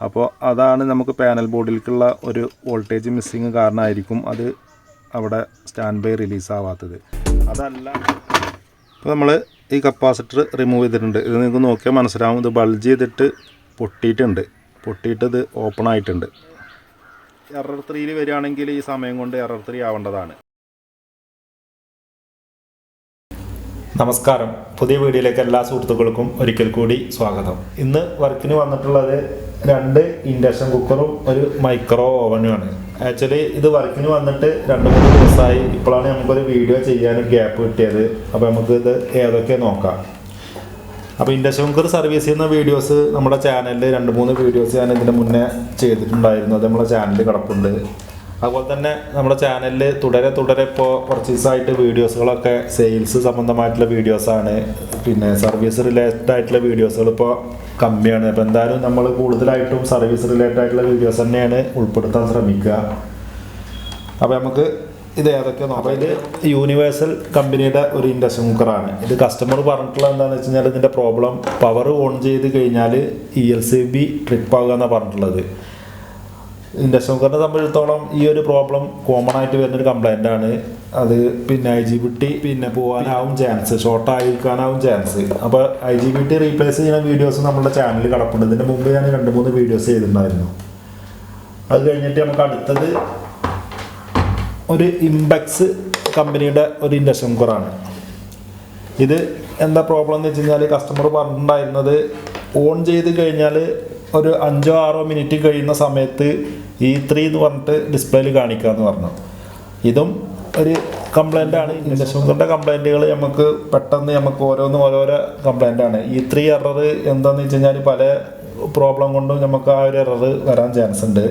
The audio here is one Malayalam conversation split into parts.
അപ്പോൾ അതാണ് നമുക്ക് പാനൽ ബോർഡിലേക്കുള്ള ഒരു വോൾട്ടേജ് മിസ്സിങ് കാരണമായിരിക്കും അത് അവിടെ സ്റ്റാൻഡ് ബൈ റിലീസാവാത്തത്. അതല്ല, ഇപ്പോൾ നമ്മൾ ഈ കപ്പാസിറ്റർ റിമൂവ് ചെയ്തിട്ടുണ്ട്. ഇത് നിങ്ങൾക്ക് നോക്കിയാൽ മനസ്സിലാവും, ഇത് ബൾജ് ചെയ്തിട്ട് പൊട്ടിയിട്ട് ഇത് ഓപ്പൺ ആയിട്ടുണ്ട്. എറർ 3 വരികയാണെങ്കിൽ ഈ സമയം കൊണ്ട് എറർ 3 ആവേണ്ടതാണ്. നമസ്കാരം, പുതിയ വീഡിയോയിലേക്ക് എല്ലാ സുഹൃത്തുക്കൾക്കും ഒരിക്കൽ കൂടി സ്വാഗതം. ഇന്ന് വർക്കിന് വന്നിട്ടുള്ളത് 2 ഇൻഡക്ഷൻ കുക്കറും ഒരു മൈക്രോ ഓവനുമാണ്. ആക്ച്വലി ഇത് വർക്കിന് വന്നിട്ട് 2-3 ദിവസമായി. ഇപ്പോഴാണ് നമുക്കൊരു വീഡിയോ ചെയ്യാനൊരു ഗ്യാപ്പ് കിട്ടിയത്. അപ്പോൾ നമുക്ക് ഇത് ഏതൊക്കെ നോക്കാം. അപ്പോൾ ഇൻഡക്ഷൻ കുക്കർ സർവീസ് ചെയ്യുന്ന വീഡിയോസ് നമ്മുടെ ചാനലിൽ 2-3 വീഡിയോസ് ഞാൻ ഇതിന് മുന്നേ ചെയ്തിട്ടുണ്ടായിരുന്നു. അത് നമ്മുടെ ചാനലിൽ കിടപ്പുണ്ട്. അതുപോലെ തന്നെ നമ്മുടെ ചാനലിൽ തുടരെ ഇപ്പോൾ കുറച്ച് ദിവസമായിട്ട് വീഡിയോസുകളൊക്കെ സെയിൽസ് സംബന്ധമായിട്ടുള്ള വീഡിയോസാണ്, പിന്നെ സർവീസ് റിലേറ്റഡ് ആയിട്ടുള്ള വീഡിയോസുകൾ ഇപ്പോൾ കമ്മിയാണ്. അപ്പോൾ എന്തായാലും നമ്മൾ കൂടുതലായിട്ടും സർവീസ് റിലേറ്റഡ് ആയിട്ടുള്ള വീഡിയോസ് തന്നെയാണ് ഉൾപ്പെടുത്താൻ ശ്രമിക്കുക. അപ്പോൾ നമുക്ക് ഇത് ഏതൊക്കെ നോക്കാം. അപ്പോൾ ഇത് യൂണിവേഴ്സൽ കമ്പനിയുടെ ഒരു ഇൻഡക്ഷൻ കുക്കറാണ്. ഇത് കസ്റ്റമർ പറഞ്ഞിട്ടുള്ളത് എന്താണെന്ന് വെച്ച് കഴിഞ്ഞാൽ ഇതിൻ്റെ പ്രോബ്ലം പവർ ഓൺ ചെയ്ത് കഴിഞ്ഞാൽ ELCB ട്രിപ്പ് ആകുക എന്നാണ് പറഞ്ഞിട്ടുള്ളത്. ഇൻഡക്ഷൻ കുക്കറിനെ സംബന്ധിച്ചിടത്തോളം ഈ ഒരു പ്രോബ്ലം കോമൺ ആയിട്ട് വരുന്നൊരു കംപ്ലൈൻ്റ് ആണ്. അത് പിന്നെ IGBT പിന്നെ പോകാനാവും ചാൻസ്, ഷോർട്ടായിരിക്കാനാവും ചാൻസ്. അപ്പോൾ IGBT റീപ്ലേസ് ചെയ്യുന്ന വീഡിയോസ് നമ്മുടെ ചാനലിൽ കിടപ്പുണ്ട്. ഇതിൻ്റെ മുമ്പ് ഞാൻ 2-3 വീഡിയോസ് ചെയ്തിട്ടുണ്ടായിരുന്നു. അത് കഴിഞ്ഞിട്ട് നമുക്ക് അടുത്തത് ഒരു ഇംബെക്സ് കമ്പനിയുടെ ഒരു ഇൻഡക്ഷൻ കുക്കറാണ്. ഇത് എന്താ പ്രോബ്ലം എന്ന് വെച്ച് കഴിഞ്ഞാൽ കസ്റ്റമർ പറഞ്ഞിട്ടുണ്ടായിരുന്നത് ഓൺ ചെയ്ത് കഴിഞ്ഞാൽ ഒരു 5-6 മിനിറ്റ് കഴിയുന്ന സമയത്ത് E3 എന്ന് പറഞ്ഞിട്ട് ഡിസ്പ്ലേയിൽ കാണിക്കാമെന്ന് പറഞ്ഞു. ഇതും ഒരു കംപ്ലൈൻ്റ് ആണ്. ഇൻഡക്ഷൻ കുക്കറിൻ്റെ കംപ്ലൈൻറ്റുകൾ നമുക്ക് പെട്ടെന്ന് ഓരോരോ കംപ്ലൈൻ്റ് ആണ്. E3 എറർ എന്താണെന്ന് വെച്ച് കഴിഞ്ഞാൽ പല പ്രോബ്ലം കൊണ്ടും നമുക്ക് ആ ഒരു എറർ വരാൻ ചാൻസ് ഉണ്ട്.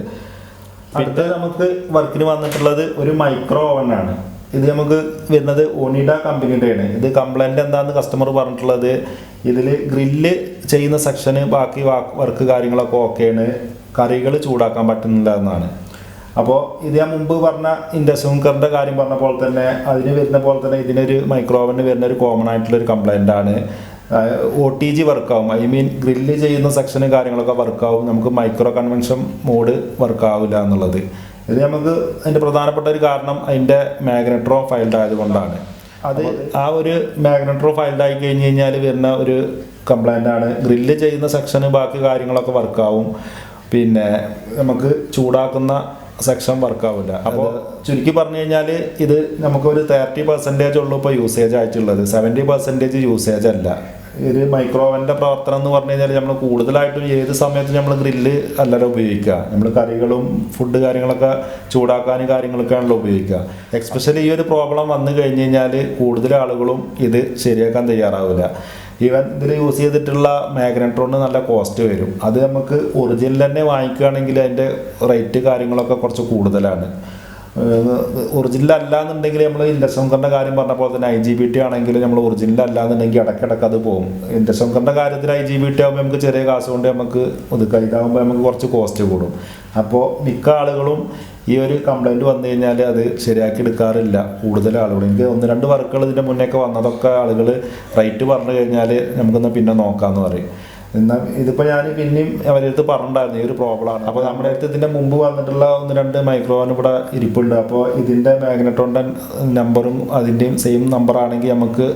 അടുത്ത നമുക്ക് വർക്കിന് വന്നിട്ടുള്ളത് ഒരു മൈക്രോ ഓവനാണ്. ഇത് നമുക്ക് വരുന്നത് ഒനിഡ കമ്പനിയുടെയാണ്. ഇത് കംപ്ലൈൻറ്റ് എന്താണെന്ന് കസ്റ്റമർ പറഞ്ഞിട്ടുള്ളത്, ഇതിൽ ഗ്രില്ല് ചെയ്യുന്ന സെക്ഷന് ബാക്കി വർക്ക് കാര്യങ്ങളൊക്കെ ഓക്കെയാണ്, കറികൾ ചൂടാക്കാൻ പറ്റുന്നില്ല എന്നാണ്. അപ്പോൾ ഇത് ഞാൻ മുമ്പ് പറഞ്ഞ ഇൻഡക്ഷൻ കുക്കറിൻ്റെ കാര്യം പറഞ്ഞ പോലെ തന്നെ അതിന് വരുന്ന പോലെ തന്നെ ഇതിനൊരു മൈക്രോ ഓവന് വരുന്ന ഒരു കോമൺ ആയിട്ടുള്ളൊരു കംപ്ലൈൻ്റ് ആണ്. OTG വർക്കാവും, ഗ്രില്ല് ചെയ്യുന്ന സെക്ഷന് കാര്യങ്ങളൊക്കെ വർക്കാവും, നമുക്ക് മൈക്രോ കൺവെൻഷൻ മോഡ് വർക്കാവില്ല എന്നുള്ളത്. ഇത് നമുക്ക് അതിൻ്റെ പ്രധാനപ്പെട്ട ഒരു കാരണം അതിൻ്റെ മാഗ്നട്രോ ഫൈൽഡ് ആയതുകൊണ്ടാണ്. അത് ആ ഒരു മാഗ്നട്രോ ഫൈൽഡ് ആയി കഴിഞ്ഞ് കഴിഞ്ഞാൽ വരുന്ന ഒരു കംപ്ലൈൻ്റ് ആണ്. ഗ്രില്ല് ചെയ്യുന്ന സെക്ഷന് ബാക്കി കാര്യങ്ങളൊക്കെ വർക്കാവും, പിന്നെ നമുക്ക് ചൂടാക്കുന്ന സെക്ഷൻ വർക്കാവില്ല. അപ്പോൾ ചുരുക്കി പറഞ്ഞു കഴിഞ്ഞാൽ ഇത് നമുക്കൊരു 30% ഉള്ളൂ ഇപ്പോൾ യൂസേജ് ആയിട്ടുള്ളത്, 70% യൂസേജ് അല്ല. ഒരു മൈക്രോ ഓവൻ്റെ പ്രവർത്തനം എന്ന് പറഞ്ഞു കഴിഞ്ഞാൽ നമ്മൾ കൂടുതലായിട്ടും ഏത് സമയത്തും നമ്മൾ ഗ്രില്ല് അല്ലല്ലോ ഉപയോഗിക്കുക, നമ്മൾ കറികളും ഫുഡ് കാര്യങ്ങളൊക്കെ ചൂടാക്കാനും കാര്യങ്ങളൊക്കെയാണല്ലോ ഉപയോഗിക്കുക. എക്സ്പെഷ്യലി ഈ ഒരു പ്രോബ്ലം വന്നു കഴിഞ്ഞ് കഴിഞ്ഞാൽ കൂടുതൽ ആളുകളും ഇത് ശരിയാക്കാൻ തയ്യാറാവില്ല. ഈവൻ ഇതിൽ യൂസ് ചെയ്തിട്ടുള്ള മാഗ്നട്രോണിന് നല്ല കോസ്റ്റ് വരും. അത് നമുക്ക് ഒറിജിനൽ തന്നെ വാങ്ങിക്കുകയാണെങ്കിൽ അതിൻ്റെ റേറ്റ് കാര്യങ്ങളൊക്കെ കുറച്ച് കൂടുതലാണ്. ഒറിജിനൽ അല്ലാന്നുണ്ടെങ്കിൽ നമ്മൾ ഇൻഡക്ഷൻ കുക്കറിൻ്റെ കാര്യം പറഞ്ഞ പോലെ തന്നെ IGBT ആണെങ്കിൽ നമ്മൾ ഒറിജിനൽ അല്ലാന്നുണ്ടെങ്കിൽ ഇടയ്ക്കിടയ്ക്ക് അത് പോകും. ഇൻഡക്ഷൻ കുക്കറിൻ്റെ കാര്യത്തിൽ IGBT ആകുമ്പോൾ നമുക്ക് ചെറിയ കാശ് കൊണ്ട് നമുക്ക് ഒതുക്കാം, ഇതാകുമ്പോൾ നമുക്ക് കുറച്ച് കോസ്റ്റ് കൂടും. അപ്പോൾ മിക്ക ആളുകളും ഈ ഒരു കംപ്ലൈൻറ്റ് വന്നു കഴിഞ്ഞാൽ അത് ശരിയാക്കി എടുക്കാറില്ല. കൂടുതൽ ആളുകൾ, എനിക്ക് 1-2 വർക്കുകൾ ഇതിൻ്റെ മുന്നേയൊക്കെ വന്നതൊക്കെ ആളുകൾ റേറ്റ് പറഞ്ഞു കഴിഞ്ഞാൽ നമുക്കൊന്ന് പിന്നെ നോക്കാമെന്ന് പറയും. എന്നാൽ ഇതിപ്പോൾ ഞാൻ പിന്നെയും അവരുടെ അടുത്ത് പറഞ്ഞിട്ടുണ്ടായിരുന്നു ഈ ഒരു പ്രോബ്ലമാണ്. അപ്പോൾ നമ്മുടെ അടുത്ത് ഇതിൻ്റെ മുമ്പ് വന്നിട്ടുള്ള 1-2 മൈക്രോവൻ ഇവിടെ ഇരിപ്പുണ്ട്. അപ്പോൾ ഇതിൻ്റെ മാഗ്നട്രോണിൻ്റെ നമ്പറും അതിൻ്റെയും സെയിം നമ്പറാണെങ്കിൽ നമുക്ക്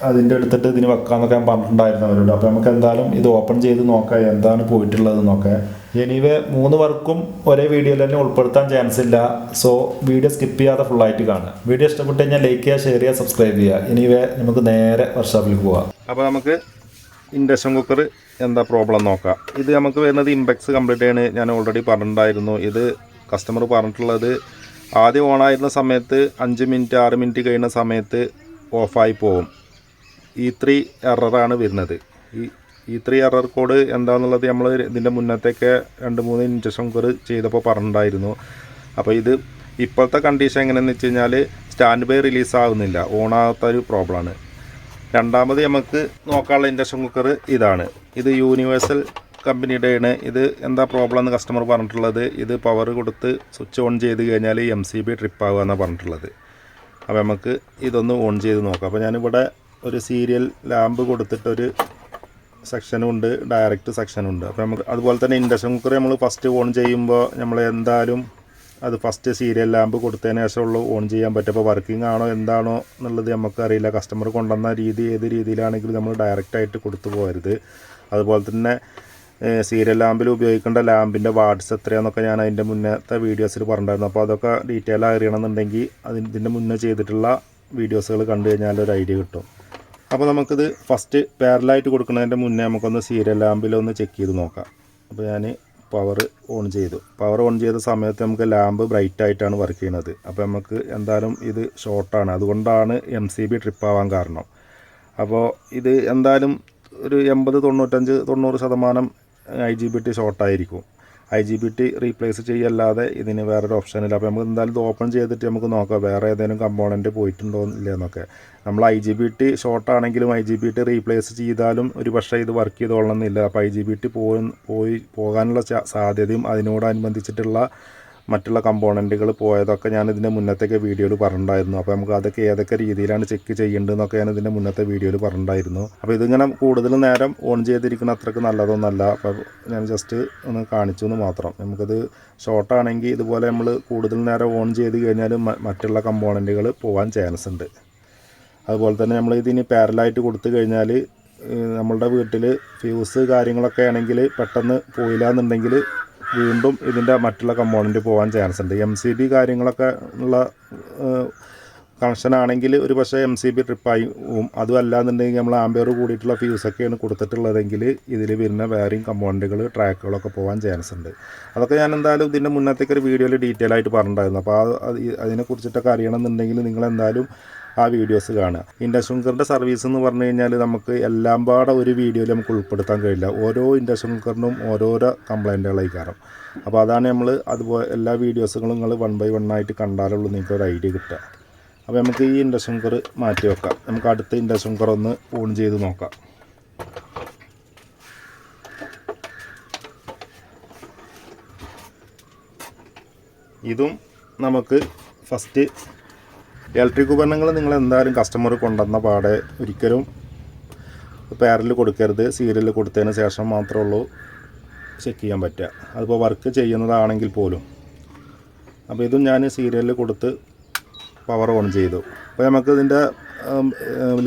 അതിൻ്റെ എടുത്തിട്ട് ഇതിന് വെക്കാമെന്നൊക്കെ ഞാൻ പറഞ്ഞിട്ടുണ്ടായിരുന്നു അവരോട്. അപ്പോൾ നമുക്ക് എന്തായാലും ഇത് ഓപ്പൺ ചെയ്ത് നോക്കാം എന്താണ് പോയിട്ടുള്ളത് നോക്കാം. എനിവേ 3 വർക്കും ഒരേ വീഡിയോയിൽ തന്നെ ഉൾപ്പെടുത്താൻ ചാൻസ് ഇല്ല. സോ വീഡിയോ സ്കിപ്പ് ചെയ്യാതെ ഫുള്ളായിട്ട് കാണുക. വീഡിയോ ഇഷ്ടപ്പെട്ട് കഴിഞ്ഞാൽ ലൈക്ക് ചെയ്യുക, ഷെയർ ചെയ്യുക, സബ്സ്ക്രൈബ് ചെയ്യുക. എനിവേ നമുക്ക് നേരെ വർക്ക്ഷോപ്പിലേക്ക് പോകാം. അപ്പോൾ നമുക്ക് ഇൻഡക്ഷൻ കുക്കർ എന്താ പ്രോബ്ലം നോക്കാം. ഇത് നമുക്ക് വരുന്നത് ഇംബെക്സ് കംപ്ലീറ്റാണ്. ഞാൻ ഓൾറെഡി പറഞ്ഞിട്ടുണ്ടായിരുന്നു. ഇത് കസ്റ്റമർ പറഞ്ഞിട്ടുള്ളത് ആദ്യം ഓണായിരുന്ന സമയത്ത് 5 മിനിറ്റ് 6 മിനിറ്റ് കഴിയുന്ന സമയത്ത് ഓഫായി പോകും. E3 എററാണ് വരുന്നത്. E3 എറർ കോഡ് എന്താണെന്നുള്ളത് നമ്മൾ ഇതിൻ്റെ മുന്നത്തേക്ക് 2-3 ഇൻഡക്ഷൻ കുക്കർ ചെയ്തപ്പോൾ പറഞ്ഞിട്ടുണ്ടായിരുന്നു. അപ്പോൾ ഇത് ഇപ്പോഴത്തെ കണ്ടീഷൻ എങ്ങനെയെന്ന് വെച്ച് കഴിഞ്ഞാൽ സ്റ്റാൻഡ് ബൈ റിലീസ് ആകുന്നില്ല, ഓണാകാത്തൊരു പ്രോബ്ലമാണ്. രണ്ടാമത് നമുക്ക് നോക്കാനുള്ള ഇൻഡക്ഷൻ കുക്കർ ഇതാണ്. ഇത് യൂണിവേഴ്സൽ കമ്പനിയുടെയാണ്. ഇത് എന്താ പ്രോബ്ലം എന്ന് കസ്റ്റമർ പറഞ്ഞിട്ടുള്ളത്, ഇത് പവർ കൊടുത്ത് സ്വിച്ച് ഓൺ ചെയ്ത് കഴിഞ്ഞാൽ MCB ട്രിപ്പ് ആകുക എന്നാണ് പറഞ്ഞിട്ടുള്ളത്. അപ്പോൾ നമുക്ക് ഇതൊന്ന് ഓൺ ചെയ്ത് നോക്കാം. അപ്പോൾ ഞാനിവിടെ ഒരു സീരിയൽ ലാമ്പ് കൊടുത്തിട്ടൊരു സെക്ഷനും ഉണ്ട്, ഡയറക്റ്റ് സെക്ഷനും ഉണ്ട്. അപ്പോൾ നമുക്ക് അതുപോലെ തന്നെ ഇൻഡക്ഷൻ കുക്കർ നമ്മൾ ഫസ്റ്റ് ഓൺ ചെയ്യുമ്പോൾ നമ്മൾ എന്തായാലും അത് ഫസ്റ്റ് സീരിയൽ ലാമ്പ് കൊടുത്തതിന് ശേഷമുള്ളൂ ഓൺ ചെയ്യാൻ പറ്റും. അപ്പോൾ വർക്കിംഗ് ആണോ എന്താണോ എന്നുള്ളത് നമുക്കറിയില്ല. കസ്റ്റമർ കൊണ്ടുവന്ന രീതി ഏത് രീതിയിലാണെങ്കിലും നമ്മൾ ഡയറക്റ്റായിട്ട് കൊടുത്തു പോകരുത്. അതുപോലെ തന്നെ സീരിയൽ ലാമ്പിൽ ഉപയോഗിക്കേണ്ട ലാമ്പിൻ്റെ വാട്ട്സ് എത്രയാണെന്നൊക്കെ ഞാൻ അതിൻ്റെ മുന്നത്തെ വീഡിയോസിൽ പറഞ്ഞിട്ടുണ്ടായിരുന്നു. അപ്പോൾ അതൊക്കെ ഡീറ്റെയിൽ അറിയണമെന്നുണ്ടെങ്കിൽ ഇതിൻ്റെ മുന്നേ ചെയ്തിട്ടുള്ള വീഡിയോസുകൾ കണ്ടു കഴിഞ്ഞാൽ ഒരു ഐഡിയ കിട്ടും. അപ്പോൾ നമുക്കിത് ഫസ്റ്റ് പാരലായിട്ട് കൊടുക്കുന്നതിൻ്റെ മുന്നേ നമുക്കൊന്ന് സീരിയൽ ലാമ്പിലൊന്ന് ചെക്ക് ചെയ്ത് നോക്കാം. അപ്പോൾ ഞാൻ പവർ ഓൺ ചെയ്തു. പവർ ഓൺ ചെയ്ത സമയത്ത് നമുക്ക് ലാമ്പ് ബ്രൈറ്റ് ആയിട്ടാണ് വർക്ക് ചെയ്യുന്നത്. അപ്പോൾ നമുക്ക് എന്തായാലും ഇത് ഷോർട്ടാണ്, അതുകൊണ്ടാണ് MCB ട്രിപ്പ് ആവാൻ കാരണം. അപ്പോൾ ഇത് എന്തായാലും ഒരു 80-90% IGBT ഷോർട്ടായിരിക്കും. IGBT റീപ്ലേസ് ചെയ്യല്ലാതെ ഇതിന് വേറൊരു ഓപ്ഷനില്ല. അപ്പോൾ നമുക്ക് എന്തായാലും ഇത് ഓപ്പൺ ചെയ്തിട്ട് നമുക്ക് നോക്കാം വേറെ ഏതെങ്കിലും കമ്പോണൻറ്റ് പോയിട്ടുണ്ടോ ഇല്ലയെന്നൊക്കെ. നമ്മൾ IGBT ഷോർട്ടാണെങ്കിലും IGBT റീപ്ലേസ് ചെയ്താലും ഒരു പക്ഷേ ഇത് വർക്ക് ചെയ്തോളണമെന്നില്ല. അപ്പോൾ IGBT പോകാനുള്ള സാധ്യതയും അതിനോടനുബന്ധിച്ചിട്ടുള്ള മറ്റുള്ള കമ്പോണൻറ്റുകൾ പോയതൊക്കെ ഞാൻ ഇതിൻ്റെ മുന്നത്തെ വീഡിയോയിൽ പറഞ്ഞിട്ടുണ്ടായിരുന്നു. അപ്പോൾ നമുക്ക് അതൊക്കെ ഏതൊക്കെ രീതിയിലാണ് ചെക്ക് ചെയ്യേണ്ടതെന്നൊക്കെ ഞാൻ ഇതിൻ്റെ മുന്നത്തെ വീഡിയോയിൽ പറഞ്ഞിട്ടുണ്ടായിരുന്നു. അപ്പോൾ ഇതിങ്ങനെ കൂടുതൽ നേരം ഓൺ ചെയ്തിരിക്കുന്ന അത്രയ്ക്ക് നല്ലതൊന്നല്ല. അപ്പോൾ ഞാൻ ജസ്റ്റ് ഒന്ന് കാണിച്ചു എന്ന് മാത്രം. നമുക്കത് ഷോർട്ടാണെങ്കിൽ ഇതുപോലെ നമ്മൾ കൂടുതൽ നേരം ഓൺ ചെയ്ത് കഴിഞ്ഞാൽ മറ്റുള്ള കമ്പോണൻറ്റുകൾ പോകാൻ ചാൻസ് ഉണ്ട്. അതുപോലെ തന്നെ നമ്മൾ ഇതിന് പാരലായിട്ട് കൊടുത്തു കഴിഞ്ഞാൽ നമ്മളുടെ വീട്ടിൽ ഫ്യൂസ് കാര്യങ്ങളൊക്കെ ആണെങ്കിൽ പെട്ടെന്ന് പോയില്ല എന്നുണ്ടെങ്കിൽ വീണ്ടും ഇതിൻ്റെ മറ്റുള്ള കമ്പോണൻറ്റ് പോകാൻ ചാൻസ് ഉണ്ട്. MCB കാര്യങ്ങളൊക്കെ ഉള്ള കണക്ഷൻ ആണെങ്കിൽ ഒരു പക്ഷേ MCB ട്രിപ്പായി പോവും. അതും അല്ലാന്നുണ്ടെങ്കിൽ നമ്മൾ ആംബിയർ കൂടിയിട്ടുള്ള ഫ്യൂസൊക്കെയാണ് കൊടുത്തിട്ടുള്ളതെങ്കിൽ ഇതിൽ വരുന്ന വേറെയും കമ്പോണൻറ്റുകൾ ട്രാക്കുകളൊക്കെ പോകാൻ ചാൻസ് ഉണ്ട്. അതൊക്കെ ഞാൻ എന്തായാലും ഇതിൻ്റെ മുന്നത്തേക്ക് ഒരു വീഡിയോയിൽ ഡീറ്റെയിൽ ആയിട്ട് പറഞ്ഞിട്ടുണ്ടായിരുന്നു. അപ്പോൾ അതിനെക്കുറിച്ചിട്ടൊക്കെ അറിയണമെന്നുണ്ടെങ്കിൽ നിങ്ങളെന്തായാലും ആ വീഡിയോസ് കാണുക. ഇൻഡക്ഷൻ കുക്കറിൻ്റെ സർവീസ് എന്ന് പറഞ്ഞു കഴിഞ്ഞാൽ നമുക്ക് എല്ലാം പാടെ ഒരു വീഡിയോയിൽ നമുക്ക് ഉൾപ്പെടുത്താൻ കഴിയില്ല. ഓരോ ഇൻഡക്ഷൻ കുക്കറിനും ഓരോരോ കംപ്ലൈൻറ്റുകളായി കാരണം. അപ്പോൾ അതാണ് നമ്മൾ അതുപോലെ എല്ലാ വീഡിയോസുകളും നിങ്ങൾ 1 by 1 ആയിട്ട് കണ്ടാലുള്ളൂ നിങ്ങൾക്ക് ഒരു ഐഡിയ കിട്ടുക. അപ്പോൾ നമുക്ക് ഈ ഇൻഡക്ഷൻ കുക്കർ മാറ്റി വെക്കാം. നമുക്ക് അടുത്ത ഇൻഡക്ഷൻ കുക്കർ ഒന്ന് ഓൺ ചെയ്ത് നോക്കാം. ഇതും നമുക്ക് ഫസ്റ്റ് ഇലക്ട്രിക് ഉപകരണങ്ങൾ നിങ്ങൾ എന്തായാലും കസ്റ്റമർ കൊണ്ടുവന്ന പാടെ ഒരിക്കലും പാരലിൽ കൊടുക്കരുത്. സീരിയലിൽ കൊടുത്തതിന് ശേഷം മാത്രമേ ഉള്ളൂ ചെക്ക് ചെയ്യാൻ പറ്റുക. അതിപ്പോൾ വർക്ക് ചെയ്യുന്നതാണെങ്കിൽ പോലും. അപ്പോൾ ഇതും ഞാൻ സീരിയലിൽ കൊടുത്ത് പവർ ഓൺ ചെയ്തു. അപ്പോൾ നമുക്ക് ഇതിൻ്റെ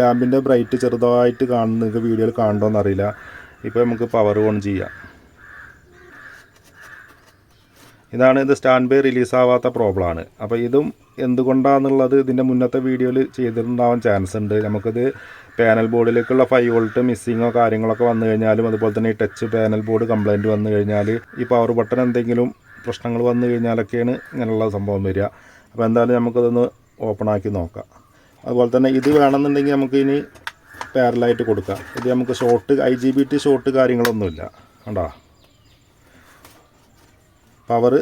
ലാമ്പിൻ്റെ ബ്രൈറ്റ് ചെറുതായിട്ട് നിങ്ങൾക്ക് വീഡിയോയിൽ കാണുമോയെന്നറിയില്ല. ഇപ്പോൾ നമുക്ക് പവർ ഓൺ ചെയ്യാം. ഇതാണ് ഇത് സ്റ്റാൻഡ് ബൈ റിലീസാവാത്ത പ്രോബ്ലമാണ്. അപ്പോൾ ഇതും എന്തുകൊണ്ടാണെന്നുള്ളത് ഇതിൻ്റെ മുന്നത്തെ വീഡിയോയിൽ ചെയ്തിട്ടുണ്ടാവാൻ ചാൻസ് ഉണ്ട്. നമുക്കിത് പാനൽ ബോർഡിലേക്കുള്ള 5 volt മിസ്സിങ്ങോ കാര്യങ്ങളൊക്കെ വന്നു കഴിഞ്ഞാലും അതുപോലെ തന്നെ ഈ ടച്ച് പാനൽ ബോർഡ് കംപ്ലൈൻറ്റ് വന്നു കഴിഞ്ഞാൽ ഈ പവർ ബട്ടൺ എന്തെങ്കിലും പ്രശ്നങ്ങൾ വന്നു കഴിഞ്ഞാലൊക്കെയാണ് ഇങ്ങനെയുള്ള സംഭവം വരിക. അപ്പോൾ എന്തായാലും നമുക്കതൊന്ന് ഓപ്പൺ ആക്കി നോക്കാം. അതുപോലെ തന്നെ ഇത് വേണമെന്നുണ്ടെങ്കിൽ നമുക്ക് ഇനി പാരലായിട്ട് കൊടുക്കാം. ഇത് നമുക്ക് IGBT ഷോർട്ട് കാര്യങ്ങളൊന്നുമില്ല. കണ്ടോ, പവർ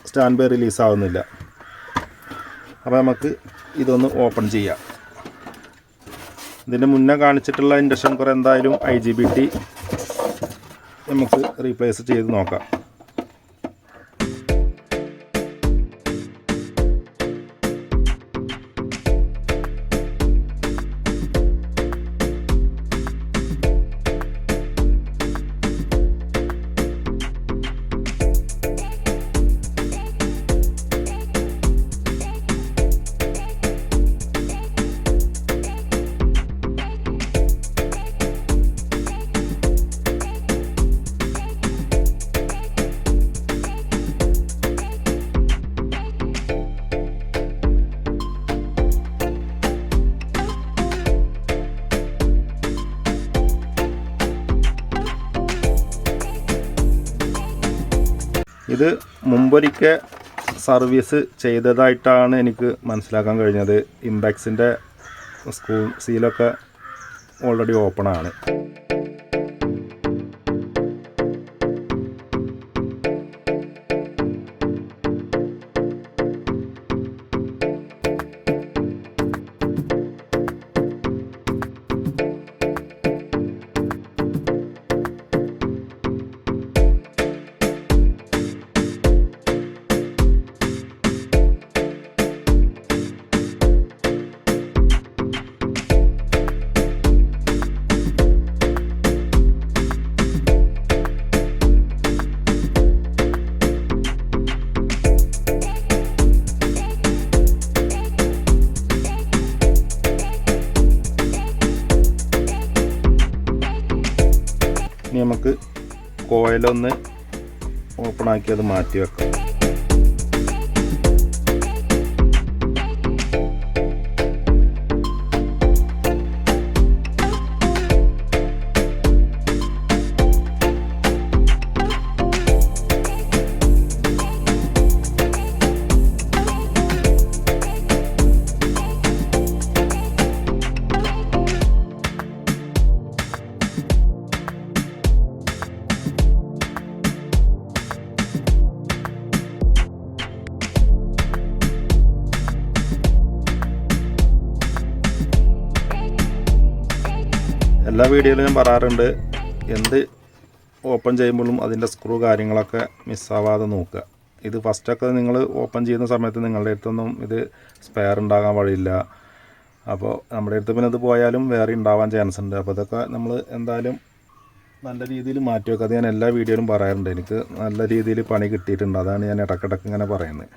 സ്റ്റാൻഡ് ബൈ റിലീസ് ആവുന്നില്ല. അപ്പോൾ നമുക്ക് ഇതൊന്ന് ഓപ്പൺ ചെയ്യാം. ഇതിൻ്റെ മുന്നേ കാണിച്ചിട്ടുള്ള ഇൻഡക്ഷൻ കുക്കർ എന്തായാലും IGBT നമുക്ക് റീപ്ലേസ് ചെയ്ത് നോക്കാം. ഇത് മുമ്പൊരിക്കൽ സർവീസ് ചെയ്തതായിട്ടാണ് എനിക്ക് മനസ്സിലാക്കാൻ കഴിഞ്ഞത്. ഇംബാക്സിൻ്റെ സ്ക്രൂ സീലൊക്കെ ഓൾറെഡി ഓപ്പണാണ്. കോയിലൊന്ന് ഓപ്പണാക്കി അത് മാറ്റി വെക്കാം. എല്ലാ വീഡിയോയിലും ഞാൻ പറയാറുണ്ട്, എന്ത് ഓപ്പൺ ചെയ്യുമ്പോഴും അതിൻ്റെ സ്ക്രൂ കാര്യങ്ങളൊക്കെ മിസ്സാവാതെ നോക്കുക. ഇത് ഫസ്റ്റൊക്കെ നിങ്ങൾ ഓപ്പൺ ചെയ്യുന്ന സമയത്ത് നിങ്ങളുടെ അടുത്തൊന്നും ഇത് സ്പെയർ ഉണ്ടാകാൻ വഴിയില്ല. അപ്പോൾ നമ്മുടെ അടുത്ത് പിന്നെ ഇത് പോയാലും വേറെ ഉണ്ടാവാൻ ചാൻസ് ഉണ്ട്. അപ്പോൾ ഇതൊക്കെ നമ്മൾ എന്തായാലും നല്ല രീതിയിൽ മാറ്റി വെക്കുക. അത് ഞാൻ എല്ലാ വീഡിയോയിലും പറയാറുണ്ട്. എനിക്ക് നല്ല രീതിയിൽ പണി കിട്ടിയിട്ടുണ്ട്. അതാണ് ഞാൻ ഇടയ്ക്കിടയ്ക്ക് ഇങ്ങനെ പറയുന്നത്.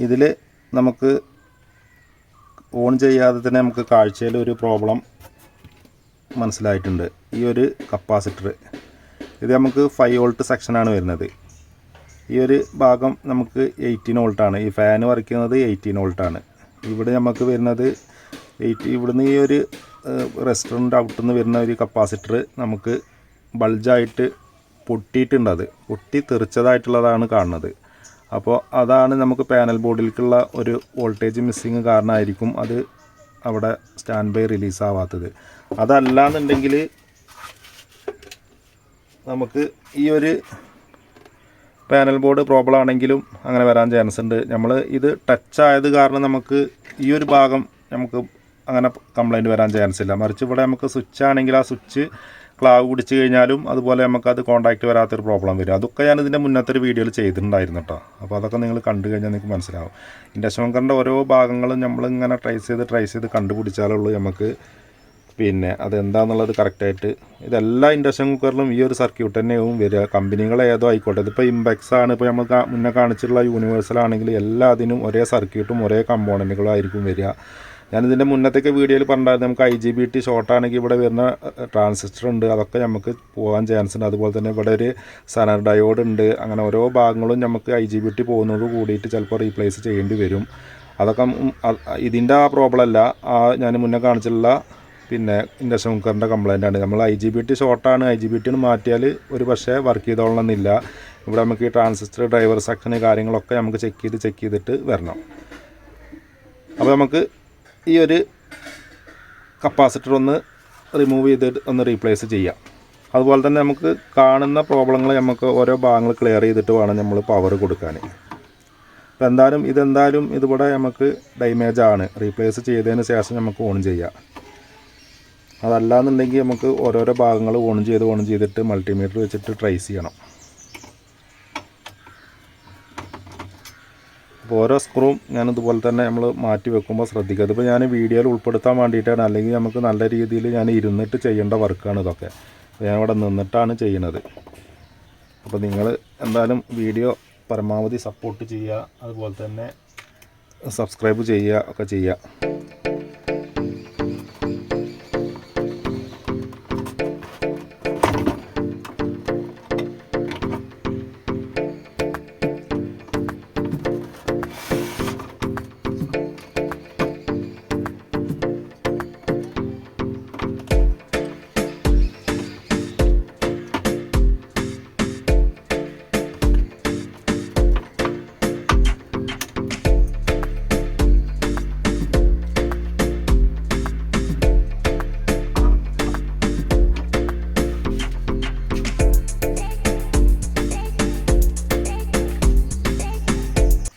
ഇതിൽ നമുക്ക് ഓൺ ചെയ്യാതെ തന്നെ നമുക്ക് കാഴ്ചയിൽ ഒരു പ്രോബ്ലം മനസ്സിലായിട്ടുണ്ട്. ഈ ഒരു കപ്പാസിറ്റർ ഇത് നമുക്ക് 5 വോൾട്ട് സെക്ഷനാണ് വരുന്നത്. ഈ ഒരു ഭാഗം നമുക്ക് 18 വോൾട്ടാണ്. ഈ ഫാൻ വർക്ക് ചെയ്യുന്നത് 18 വോൾട്ടാണ്. ഇവിടെ നമുക്ക് വരുന്നത് ഇവിടുന്ന് ഈ ഒരു റെസ്റ്റോറൻറ്റ് ഔട്ടിൽ നിന്ന് വരുന്ന ഒരു കപ്പാസിറ്റർ നമുക്ക് ബൾജായിട്ട് പൊട്ടിയിട്ടുണ്ട്. അത് പൊട്ടി തെറിച്ചതായിട്ടുള്ളതാണ് കാണുന്നത്. അപ്പോൾ അതാണ് നമുക്ക് പാനൽ ബോർഡിലേക്കുള്ള ഒരു വോൾട്ടേജ് മിസ്സിങ് കാരണമായിരിക്കും അത് അവിടെ സ്റ്റാൻഡ് ബൈ റിലീസ് ആവാത്തത്. അതല്ലാന്നുണ്ടെങ്കിൽ നമുക്ക് ഈ ഒരു പാനൽ ബോർഡ് പ്രോബ്ലം ആണെങ്കിലും അങ്ങനെ വരാൻ ചാൻസ് ഉണ്ട്. നമ്മൾ ഇത് ടച്ച് ആയത് കാരണം നമുക്ക് ഈ ഒരു ഭാഗം നമുക്ക് അങ്ങനെ കംപ്ലൈൻറ്റ് വരാൻ ചാൻസ് ഇല്ല. മറിച്ച് ഇവിടെ നമുക്ക് സ്വിച്ച് ആണെങ്കിൽ ആ സ്വിച്ച് ക്ലാവ് പിടിച്ച് കഴിഞ്ഞാലും അതുപോലെ നമുക്കത് കോൺടാക്റ്റ് വരാത്തൊരു പ്രോബ്ലം വരും. അതൊക്കെ ഞാൻ ഇതിൻ്റെ മുന്നത്തെ ഒരു വീഡിയോയിൽ ചെയ്തിട്ടുണ്ടായിരുന്നു കേട്ടോ. അപ്പോൾ അതൊക്കെ നിങ്ങൾ കണ്ടു കഴിഞ്ഞാൽ നിങ്ങൾക്ക് മനസ്സിലാവും. ഇൻഡക്ഷൻ കുക്കറിൻ്റെ ഓരോ ഭാഗങ്ങളും നമ്മളിങ്ങനെ ട്രേസ് ചെയ്ത് കണ്ടുപിടിച്ചാലുള്ളൂ നമുക്ക് പിന്നെ അതെന്താണെന്നുള്ളത് കറക്റ്റായിട്ട്. ഇതെല്ലാ ഇൻഡക്ഷൻ കുക്കറിലും ഈ ഒരു സർക്യൂട്ട് തന്നെയാവും വരിക. കമ്പനികൾ ഏതോ ആയിക്കോട്ടെ. ഇതിപ്പോൾ ഇംബെക്സ് ആണ്, ഇപ്പോൾ നമ്മൾ മുന്നേ കാണിച്ചിട്ടുള്ള യൂണിവേഴ്സലാണെങ്കിൽ എല്ലാത്തിനും ഒരേ സർക്യൂട്ടും ഒരേ കമ്പോണൻറ്റുകളും ആയിരിക്കും വരിക. ഞാനിതിൻ്റെ മുന്നത്തേക്ക് വീഡിയോയിൽ പറഞ്ഞിട്ടുണ്ടായിരുന്നു നമുക്ക് IGBT ഷോർട്ടാണെങ്കിൽ ഇവിടെ വരുന്ന ട്രാൻസിസ്റ്റർ ഉണ്ട്, അതൊക്കെ നമുക്ക് പോകാൻ ചാൻസ് ഉണ്ട്. അതുപോലെ തന്നെ ഇവിടെ ഒരു സനർ ഡയോഡ് ഉണ്ട്. അങ്ങനെ ഓരോ ഭാഗങ്ങളും നമുക്ക് IGBT പോകുന്നത് കൂടിയിട്ട് ചിലപ്പോൾ റീപ്ലേസ് ചെയ്യേണ്ടി വരും. അതൊക്കെ ഇതിൻ്റെ ആ പ്രോബ്ലം അല്ല, ഞാൻ മുന്നേ കാണിച്ചിട്ടുള്ള പിന്നെ ഇൻഡക്ഷൻ കുക്കറിൻ്റെ കംപ്ലൈൻ്റ് ആണ്. നമ്മൾ IGBT ഷോർട്ടാണ്, IGBT മാറ്റിയാൽ ഒരു പക്ഷേ വർക്ക് ചെയ്തോളണമെന്നില്ല. ഇവിടെ നമുക്ക് ഈ ട്രാൻസിസ്റ്റർ ഡ്രൈവർ സെക്ഷന് കാര്യങ്ങളൊക്കെ നമുക്ക് ചെക്ക് ചെയ്തിട്ട് വരണം. അപ്പോൾ നമുക്ക് ഈ ഒരു കപ്പാസിറ്റർ ഒന്ന് റിമൂവ് ചെയ്തിട്ട് ഒന്ന് റീപ്ലേസ് ചെയ്യാം. അതുപോലെ തന്നെ നമുക്ക് കാണുന്ന പ്രോബ്ലങ്ങൾ നമുക്ക് ഓരോ ഭാഗങ്ങൾ ക്ലിയർ ചെയ്തിട്ട് വേണം നമ്മൾ പവർ കൊടുക്കാൻ. അപ്പോൾ ഇതെന്തായാലും ഇതിവിടെ നമുക്ക് ഡാമേജ് ആണ്. റീപ്ലേസ് ചെയ്തതിന് ശേഷം നമുക്ക് ഓൺ ചെയ്യാം. അതല്ലാന്നുണ്ടെങ്കിൽ നമുക്ക് ഓരോരോ ഭാഗങ്ങൾ ഓൺ ചെയ്തിട്ട് മൾട്ടിമീറ്റർ വെച്ചിട്ട് ട്രേസ് ചെയ്യണം. അപ്പോൾ ഓരോ സ്ക്രൂവും ഞാനിതുപോലെ തന്നെ നമ്മൾ മാറ്റി വെക്കുമ്പോൾ ശ്രദ്ധിക്കുക. ഇതിപ്പോൾ ഞാൻ വീഡിയോയിൽ ഉൾപ്പെടുത്താൻ വേണ്ടിയിട്ടാണ്, അല്ലെങ്കിൽ നമുക്ക് നല്ല രീതിയിൽ ഞാൻ ഇരുന്നിട്ട് ചെയ്യേണ്ട വർക്കാണ് ഇതൊക്കെ. ഞാൻ ഇവിടെ നിന്നിട്ടാണ് ചെയ്യുന്നത്. അപ്പോൾ നിങ്ങൾ എന്തായാലും വീഡിയോ പരമാവധി സപ്പോർട്ട് ചെയ്യുക, അതുപോലെ തന്നെ സബ്സ്ക്രൈബ് ചെയ്യുക ഒക്കെ ചെയ്യുക.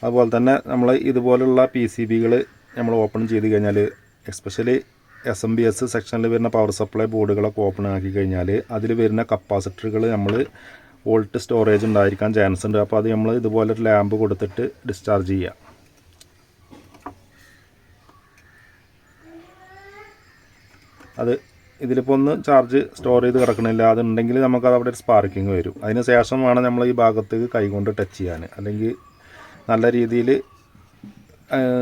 അതുപോലെ തന്നെ നമ്മൾ ഇതുപോലുള്ള PCBകൾ നമ്മൾ ഓപ്പൺ ചെയ്ത് കഴിഞ്ഞാൽ, എസ്പെഷ്യലി SMBS സെക്ഷനിൽ വരുന്ന പവർ സപ്ലൈ ബോർഡുകളൊക്കെ ഓപ്പൺ ആക്കി കഴിഞ്ഞാൽ അതിൽ വരുന്ന കപ്പാസിറ്ററുകൾ നമ്മൾ വോൾട്ട് സ്റ്റോറേജ് ഉണ്ടായിരിക്കാൻ ചാൻസ് ഉണ്ട്. അപ്പോൾ അത് നമ്മൾ ഇതുപോലൊരു ലാമ്പ് കൊടുത്തിട്ട് ഡിസ്ചാർജ് ചെയ്യുക. അത് ഇതിലിപ്പോൾ ഒന്ന് ചാർജ് സ്റ്റോർ ചെയ്ത് കിടക്കണില്ല, അതുണ്ടെങ്കിൽ നമുക്കത് അവിടെ ഒരു സ്പാർക്കിങ് വരും. അതിന് ശേഷം വേണം നമ്മൾ ഈ ഭാഗത്തേക്ക് കൈകൊണ്ട് ടച്ച് ചെയ്യാൻ. അല്ലെങ്കിൽ നല്ല രീതിയിൽ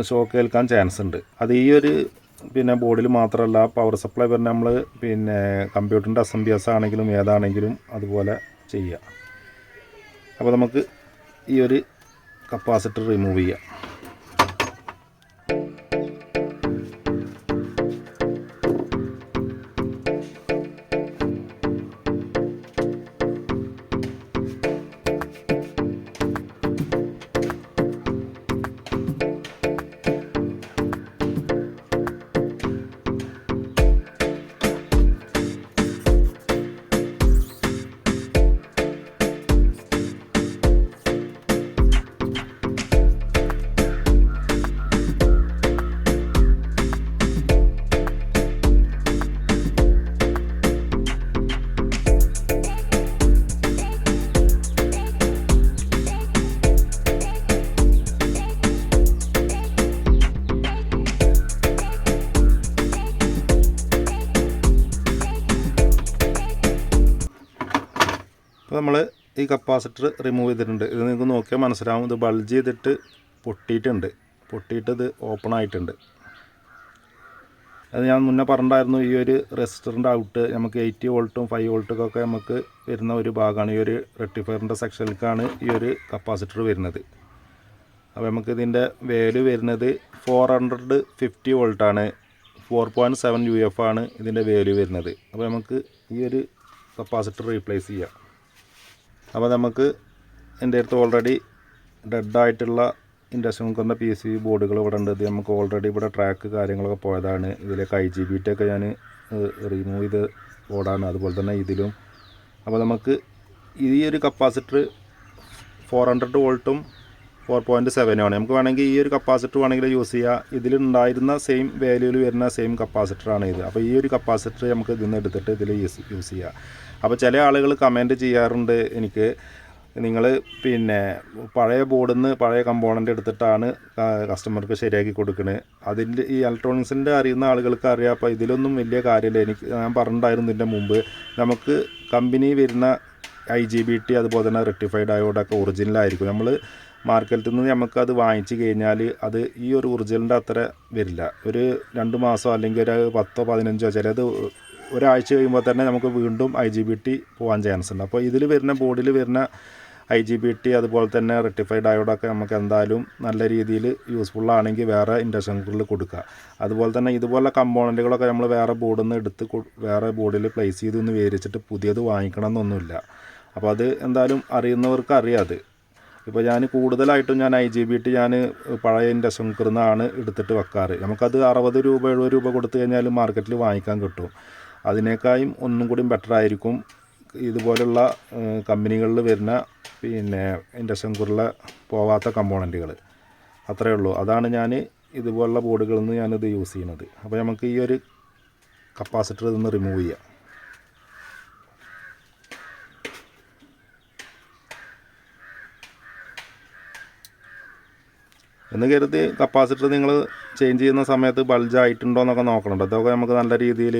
ഷോക്ക് ഏൽക്കാൻ ചാൻസ് ഉണ്ട്. അത് ഈ ഒരു ബോർഡിൽ മാത്രമല്ല, പവർ സപ്ലൈ പറഞ്ഞാൽ നമ്മൾ കമ്പ്യൂട്ടറിൻ്റെ SMPS ആണെങ്കിലും ഏതാണെങ്കിലും അതുപോലെ ചെയ്യുക. അപ്പോൾ നമുക്ക് ഈ ഒരു കപ്പാസിറ്റർ റിമൂവ് ചെയ്യാം. അപ്പോൾ നമ്മൾ ഈ കപ്പാസിറ്റർ റിമൂവ് ചെയ്തിട്ടുണ്ട്. ഇത് നിങ്ങൾക്ക് നോക്കിയാൽ മനസ്സിലാവും, ഇത് ബൾജ് ചെയ്തിട്ട് പൊട്ടിയിട്ട് ഇത് ഓപ്പൺ ആയിട്ടുണ്ട്. അത് ഞാൻ മുന്നേ പറഞ്ഞിട്ടുണ്ടായിരുന്നു, ഈ ഒരു റെസിസ്റ്ററിൻ്റെ ഔട്ട് നമുക്ക് 80 വോൾട്ടും 5 വോൾട്ടൊക്കെ നമുക്ക് വരുന്ന ഒരു ഭാഗമാണ്. ഈ ഒരു റെക്ടിഫയറിൻ്റെ സെക്ഷനിലേക്കാണ് ഈ ഒരു കപ്പാസിറ്റർ വരുന്നത്. അപ്പോൾ നമുക്ക് ഇതിൻ്റെ വാല്യൂ വരുന്നത് 450 വോൾട്ടാണ്. 4.7 UF ആണ് ഇതിൻ്റെ വാല്യൂ വരുന്നത്. അപ്പോൾ നമുക്ക് ഈ ഒരു കപ്പാസിറ്റർ റീപ്ലേസ് ചെയ്യാം. അപ്പോൾ നമുക്ക് എൻ്റെ അടുത്ത് ഓൾറെഡി ഡെഡായിട്ടുള്ള ഇൻഡക്ഷൻ കുക്കറിൻ്റെ PCB ബോർഡുകൾ ഇവിടെ ഉണ്ട്. ഇത് നമുക്ക് ഓൾറെഡി ഇവിടെ ട്രാക്ക് കാര്യങ്ങളൊക്കെ പോയതാണ്. ഇതിലേക്ക് IGBT ഒക്കെ ഞാൻ റിമൂവ് ചെയ്ത് ബോർഡാണ്, അതുപോലെ തന്നെ ഇതിലും. അപ്പോൾ നമുക്ക് ഈ ഒരു കപ്പാസിറ്റർ 400 വോൾട്ടും 4.7 ആണ്. നമുക്ക് വേണമെങ്കിൽ ഈ ഒരു കപ്പാസിറ്റർ വേണമെങ്കിൽ യൂസ് ചെയ്യുക. ഇതിലുണ്ടായിരുന്ന സെയിം വാല്യൂവിൽ വരുന്ന സെയിം കപ്പാസിറ്ററാണ് ഇത്. അപ്പോൾ ഈ ഒരു കപ്പാസിറ്റർ നമുക്ക് ഇതിൽ നിന്ന് എടുത്തിട്ട് ഇതിൽ യൂസ് ചെയ്യുക. അപ്പോൾ ചില ആളുകൾ കമൻറ്റ് ചെയ്യാറുണ്ട് എനിക്ക്, നിങ്ങൾ പഴയ ബോർഡിൽ നിന്ന് പഴയ കമ്പോണൻ്റ് എടുത്തിട്ടാണ് കസ്റ്റമർക്ക് ശരിയാക്കി കൊടുക്കുന്നത്. അതിൻ്റെ ഈ ഇലക്ട്രോണിക്സിൻ്റെ അറിയുന്ന ആളുകൾക്ക് അറിയാം. അപ്പോൾ ഇതിലൊന്നും വലിയ കാര്യമില്ല. ഞാൻ പറഞ്ഞിട്ടുണ്ടായിരുന്നു ഇതിൻ്റെ മുമ്പ്, നമുക്ക് കമ്പനി വരുന്ന IGBT അതുപോലെ തന്നെ റെക്ടിഫൈഡ് ഡയോഡൊക്കെ ഒറിജിനലായിരിക്കും. നമ്മൾ മാർക്കറ്റിൽ നിന്ന് നമുക്കത് വാങ്ങിച്ച് കഴിഞ്ഞാൽ അത് ഈ ഒരു ഒറിജിനലിൻ്റെ അത്ര വരില്ല. ഒരു 2 മാസം അല്ലെങ്കിൽ ഒരു 10 15 ചിലത് ഒരാഴ്ച കഴിയുമ്പോൾ തന്നെ നമുക്ക് വീണ്ടും IGBT പോകാൻ ചാൻസ് ഉണ്ട്. അപ്പോൾ ഇതിൽ വരുന്ന ബോർഡിൽ വരുന്ന IGBT അതുപോലെ തന്നെ റെക്ടിഫൈഡ് ഡയോഡൊക്കെ നമുക്ക് എന്തായാലും നല്ല രീതിയിൽ യൂസ്ഫുള്ളാണെങ്കിൽ വേറെ ഇൻഡക്ഷൻ കുക്കറിൽ കൊടുക്കുക. അതുപോലെ തന്നെ ഇതുപോലുള്ള കമ്പോണൻറ്റുകളൊക്കെ നമ്മൾ വേറെ ബോർഡിൽ നിന്ന് എടുത്ത് വേറെ ബോർഡിൽ പ്ലേസ് ചെയ്തൊന്ന് വേരിച്ചിട്ട് പുതിയത് വാങ്ങിക്കണം എന്നൊന്നുമില്ല. അപ്പോൾ അത് എന്തായാലും അറിയുന്നവർക്ക് അറിയാം. അത് ഇപ്പോൾ ഞാൻ കൂടുതലായിട്ടും ഞാൻ IGBT ഞാൻ പഴയ ഇൻഡക്ഷൻ കുക്കറിൽ നിന്നാണ് എടുത്തിട്ട് വെക്കാറ്. നമുക്കത് 60 രൂപ 70 രൂപ കൊടുത്തു കഴിഞ്ഞാൽ മാർക്കറ്റിൽ വാങ്ങിക്കാൻ കിട്ടും. അതിനേക്കാളും ഒന്നും കൂടി ബെറ്റർ ആയിരിക്കും ഇതുപോലുള്ള കമ്പനികളിൽ വരുന്ന ഇൻഡക്ഷൻ കുക്കറിൽ പോവാത്ത കമ്പോണൻറ്റുകൾ. അത്രയേ ഉള്ളൂ. അതാണ് ഞാൻ ഇതുപോലുള്ള ബോർഡുകളിൽ നിന്ന് ഞാനിത് യൂസ് ചെയ്യുന്നത്. അപ്പോൾ നമുക്ക് ഈ ഒരു കപ്പാസിറ്റർ ഇതൊന്ന് റിമൂവ് ചെയ്യാം. എന്ന് കരുതി കപ്പാസിറ്റർ നിങ്ങൾ ചേഞ്ച് ചെയ്യുന്ന സമയത്ത് ബൾജായിട്ടുണ്ടോ എന്നൊക്കെ നോക്കണുണ്ട്. അതൊക്കെ നമുക്ക് നല്ല രീതിയിൽ